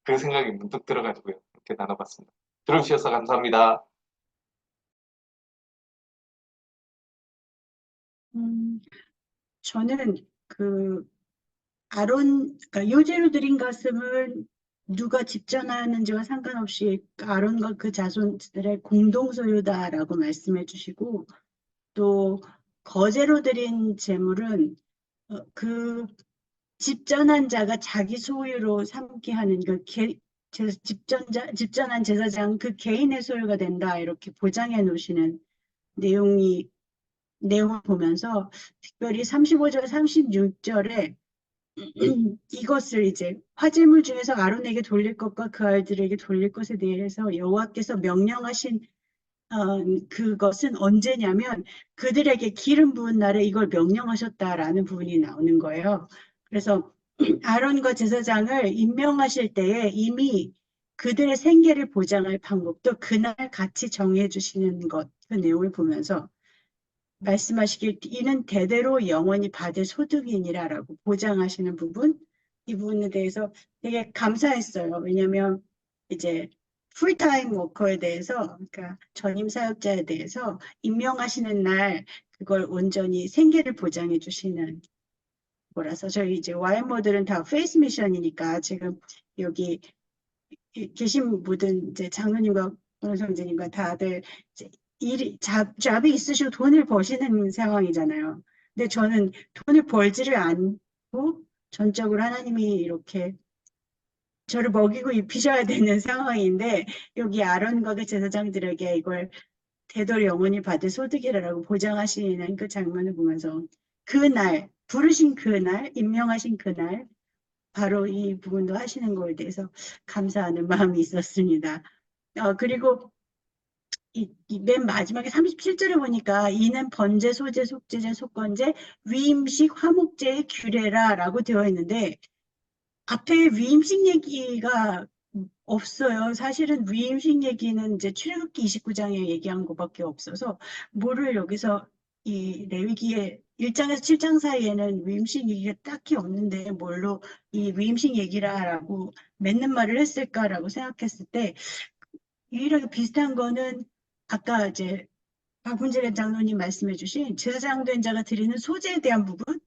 그 생각이 문득 들어가지고요. 이렇게 나눠봤습니다. 들어주셔서 감사합니다.
저는 그러니까 요제로 드린 것을 누가 집전하는지와 상관없이 아론과 그 자손들의 공동 소유다라고 말씀해 주시고, 또 거제로 드린 제물은 그 집전한 자가 자기 소유로 삼게 하는 집전한 제사장 그 개인의 소유가 된다, 이렇게 보장해 놓으시는 내용을 보면서 특별히 35절, 36절에 이것을 이제 화제물 중에서 아론에게 돌릴 것과 그 아이들에게 돌릴 것에 대해서 여호와께서 명령하신 그것은 언제냐면 그들에게 기름 부은 날에 이걸 명령하셨다라는 부분이 나오는 거예요. 그래서 아론과 제사장을 임명하실 때에 이미 그들의 생계를 보장할 방법도 그날 같이 정해 주시는 것, 그 내용을 보면서 말씀하시길 이는 대대로 영원히 받을 소득이니라라고 보장하시는 부분, 이 부분에 대해서 되게 감사했어요. 왜냐하면 이제 풀타임 워커에 대해서, 그러니까 전임 사역자에 대해서 임명하시는 날 그걸 온전히 생계를 보장해 주시는 거라서, 저희 이제 와이머들은 다 페이스 미션이니까 지금 여기 계신 분들 이제 장로님과 성재님과 다들 이제 잡이 있으시고 돈을 버시는 상황이잖아요. 근데 저는 돈을 벌지를 않고 전적으로 하나님이 이렇게 저를 먹이고 입히셔야 되는 상황인데, 여기 아론과 그 제사장들에게 이걸 대대로 영원히 받을 소득이라고 보장하시는 그 장면을 보면서 그날, 부르신 그날, 임명하신 그날 바로 이 부분도 하시는 거에 대해서 감사하는 마음이 있었습니다. 그리고 맨 마지막에 37절에 보니까 이는 번제, 소제, 속제제, 속건제, 위임식, 화목제의 규례라 라고 되어 있는데, 앞에 위임식 얘기가 없어요. 사실은 위임식 얘기는 이제 출애굽기 29장에 얘기한 것밖에 없어서 뭐를 여기서 이 레위기의 1장에서 7장 사이에는 위임식 얘기가 딱히 없는데 뭘로 이 위임식 얘기라라고 맺는 말을 했을까라고 생각했을 때 유일하게 비슷한 거는 아까 이제 박훈재 장로님 말씀해 주신 제사장된 자가 드리는 소재에 대한 부분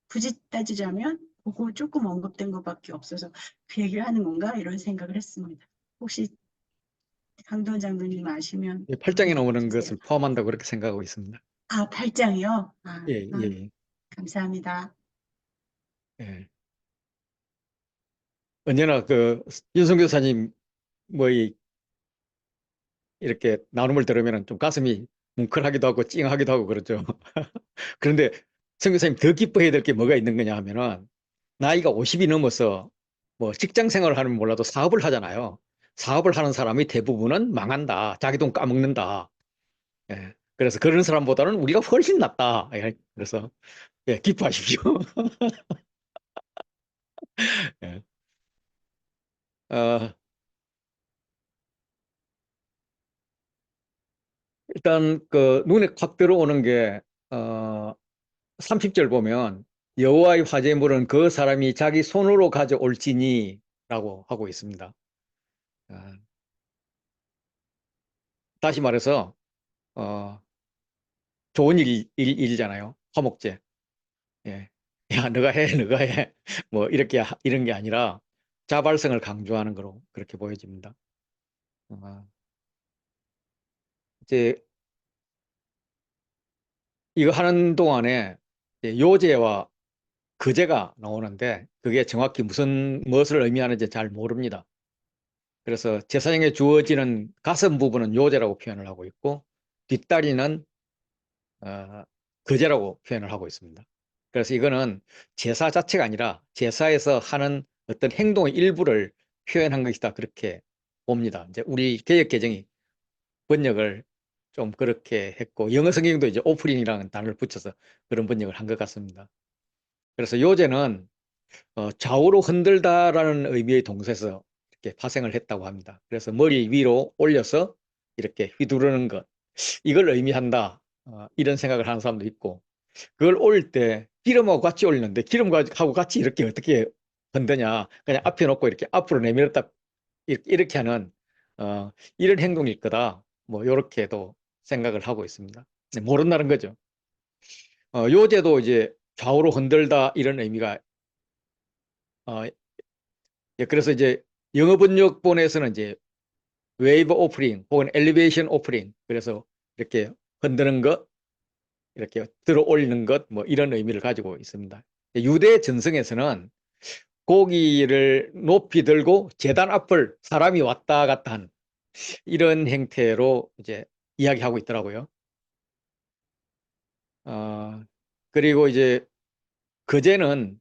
굳이 따지자면 그거 조금 언급된 것밖에 없어서 그 얘기를 하는 건가 이런 생각을 했습니다. 혹시 강도원 장로님 아시면
8장에 나오는
주세요.
것을 포함한다고 그렇게 생각하고 있습니다.
아, 8장이요? 아,
예, 예,
감사합니다.
예. 언제나 그 윤성 교사님 뭐 이렇게 나눔을 들으면 좀 가슴이 뭉클하기도 하고 찡하기도 하고 그렇죠. 그런데 성 교사님 더 기뻐해야 될 게 뭐가 있는 거냐 하면은 나이가 50이 넘어서 뭐 직장 생활을 하면 몰라도 사업을 하잖아요. 사업을 하는 사람이 대부분은 망한다. 자기 돈 까먹는다. 예. 그래서 그런 사람보다는 우리가 훨씬 낫다. 예. 그래서 예, 기뻐하십시오. 예. 어, 일단 그 눈에 확 들어오는 게 30절 보면 여호와의 화제물은 그 사람이 자기 손으로 가져올지니라고 하고 있습니다. 어, 다시 말해서 좋은 일이잖아요. 화목제. 예. 야, 너가 해, 너가 해. 뭐 이렇게 이런 게 아니라 자발성을 강조하는 거로 그렇게 보여집니다. 이제 이거 하는 동안에 이제 요제와 거제가 나오는데 그게 정확히 무엇을 의미하는지 잘 모릅니다. 그래서 제사장에 주어지는 가슴 부분은 요제라고 표현을 하고 있고 뒷다리는 거제라고 표현을 하고 있습니다. 그래서 이거는 제사 자체가 아니라 제사에서 하는 어떤 행동의 일부를 표현한 것이다 그렇게 봅니다. 이제 우리 개역 개정이 번역을 좀 그렇게 했고 영어 성경도 이제 오프닝이라는 단어를 붙여서 그런 번역을 한 것 같습니다. 그래서 요제는 좌우로 흔들다라는 의미의 동사에서 이렇게 파생을 했다고 합니다. 그래서 머리 위로 올려서 이렇게 휘두르는 것 이걸 의미한다 이런 생각을 하는 사람도 있고 그걸 올릴 때 기름하고 같이 올리는데 기름하고 같이 이렇게 어떻게 흔드냐 그냥 앞에 놓고 이렇게 앞으로 내밀었다 이렇게 하는 이런 행동일 거다 뭐 이렇게도 생각을 하고 있습니다. 네, 모른다는 거죠. 요제도 이제 좌우로 흔들다 이런 의미가 예, 그래서 이제 영어 번역본에서는 이제 웨이브 오프링 혹은 엘리베이션 오프링 그래서 이렇게 흔드는 것 이렇게 들어 올리는 것 뭐 이런 의미를 가지고 있습니다. 유대 전승에서는 고기를 높이 들고 제단 앞을 사람이 왔다 갔다 하는 이런 형태로 이제 이야기하고 있더라고요. 그리고 이제 거제는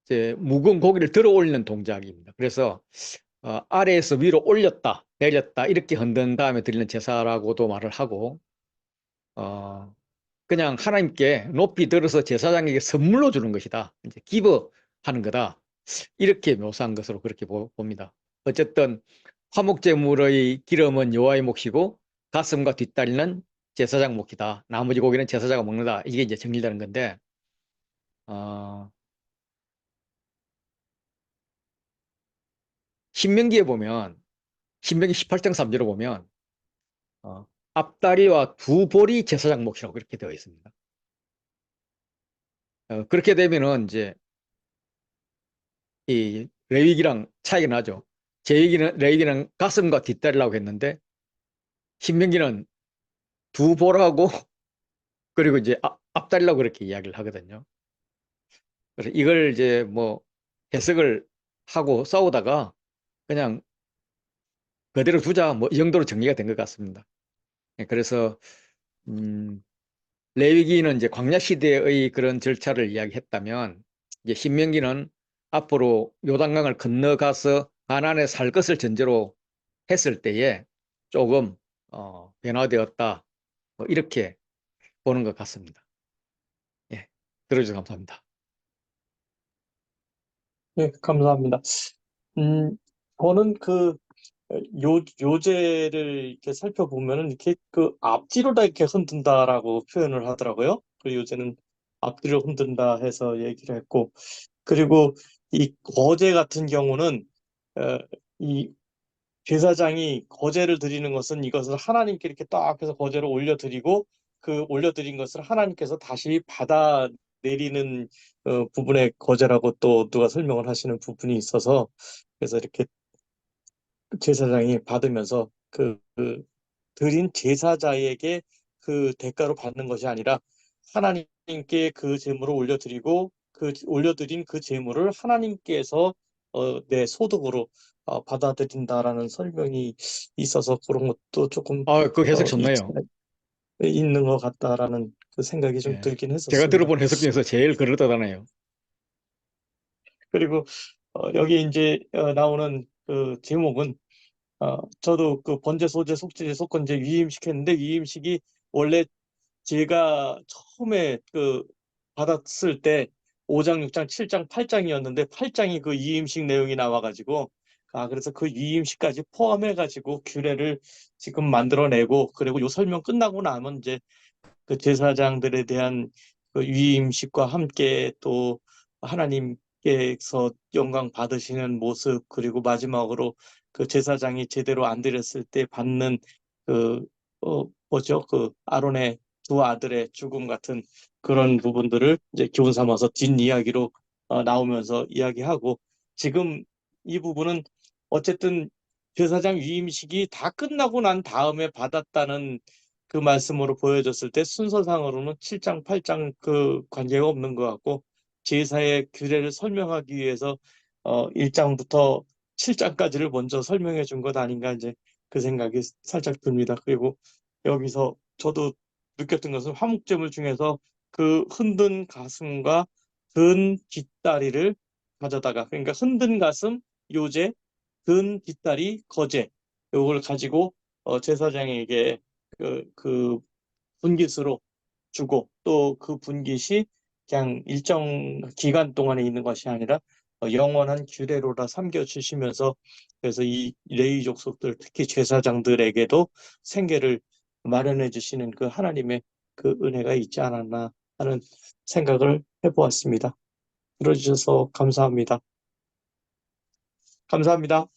이제 묵은 고기를 들어 올리는 동작입니다. 그래서 아래에서 위로 올렸다, 내렸다 이렇게 흔든 다음에 드리는 제사라고도 말을 하고 그냥 하나님께 높이 들어서 제사장에게 선물로 주는 것이다. 이제 기부하는 거다. 이렇게 묘사한 것으로 그렇게 봅니다. 어쨌든 화목제물의 기름은 여호와의 몫이고 가슴과 뒷다리는 제사장 몫이다. 나머지 고기는 제사자가 먹는다. 이게 이제 정리되는 건데 신명기에 보면 신명기 18장 3절을 보면 앞다리와 두 볼이 제사장 몫이라고 그렇게 되어 있습니다. 그렇게 되면은 이제 이 레위기랑 차이가 나죠. 레위기는 가슴과 뒷다리라고 했는데 신명기는 두 볼하고 그리고 이제 앞다리라고 그렇게 이야기를 하거든요. 그래서 이걸 이제 뭐 해석을 하고 싸우다가 그냥 그대로 두자 뭐 이 정도로 정리가 된 것 같습니다. 그래서 레위기는 이제 광야 시대의 그런 절차를 이야기했다면 이제 신명기는 앞으로 요단강을 건너가서 가나안에 살 것을 전제로 했을 때에 조금 변화되었다 뭐 이렇게 보는 것 같습니다. 예, 들어주셔서 감사합니다.
네, 감사합니다. 저는 요제를 이렇게 살펴보면은 이렇게 앞뒤로 다 이렇게 흔든다라고 표현을 하더라고요. 그 요제는 앞뒤로 흔든다 해서 얘기를 했고, 그리고 이 거제 같은 경우는 어, 이 제사장이 거제를 드리는 것은 이것을 하나님께 이렇게 딱 해서 거제를 올려드리고 그 올려드린 것을 하나님께서 다시 받아내리는 부분의 거제라고 또 누가 설명을 하시는 부분이 있어서 그래서 이렇게 제사장이 받으면서 드린 제사자에게 그 대가로 받는 것이 아니라 하나님께 그 제물을 올려드리고 그 올려드린 그 제물을 하나님께서 내 소득으로 받아들인다라는 설명이 있어서 그런 것도 조금
그 해석
이치가
좋네요.
있는 것 같다라는 그 생각이 좀
예.
들긴
제가
했었습니다.
들어본 해석 중에서 제일 그럴듯하네요.
그리고 여기 이제 나오는 그 제목은 저도 그 번제, 소제, 속죄제, 속건제 위임식 했는데 위임식이 원래 제가 처음에 받았을 때 5장, 6장, 7장, 8장이었는데 8장이 그 위임식 내용이 나와가지고 그래서 그 위임식까지 포함해가지고 규례를 지금 만들어내고 그리고 요 설명 끝나고 나면 이제 그 제사장들에 대한 그 위임식과 함께 또 하나님께서 영광 받으시는 모습 그리고 마지막으로 그 제사장이 제대로 안 드렸을 때 받는 뭐죠? 그 아론의 두 아들의 죽음 같은 그런 부분들을 이제 교훈 삼아서 뒷이야기로 나오면서 이야기하고 지금 이 부분은 어쨌든 제사장 위임식이 다 끝나고 난 다음에 받았다는 그 말씀으로 보여졌을 때 순서상으로는 7장, 8장 그 관계가 없는 것 같고 제사의 규례를 설명하기 위해서 1장부터 7장까지를 먼저 설명해 준 것 아닌가 이제 그 생각이 살짝 듭니다. 그리고 여기서 저도 느꼈던 것은 화목제물 중에서 그 흔든 가슴과 든 뒷다리를 가져다가 그러니까 흔든 가슴 요제, 든 뒷다리 거제 요걸 가지고 제사장에게 그 분깃으로 주고 또 그 분깃이 그냥 일정 기간 동안에 있는 것이 아니라 영원한 규례로다 삼겨주시면서 그래서 이 레위 족속들 특히 제사장들에게도 생계를 마련해 주시는 그 하나님의 그 은혜가 있지 않았나 하는 생각을 해보았습니다. 들어주셔서 감사합니다. 감사합니다.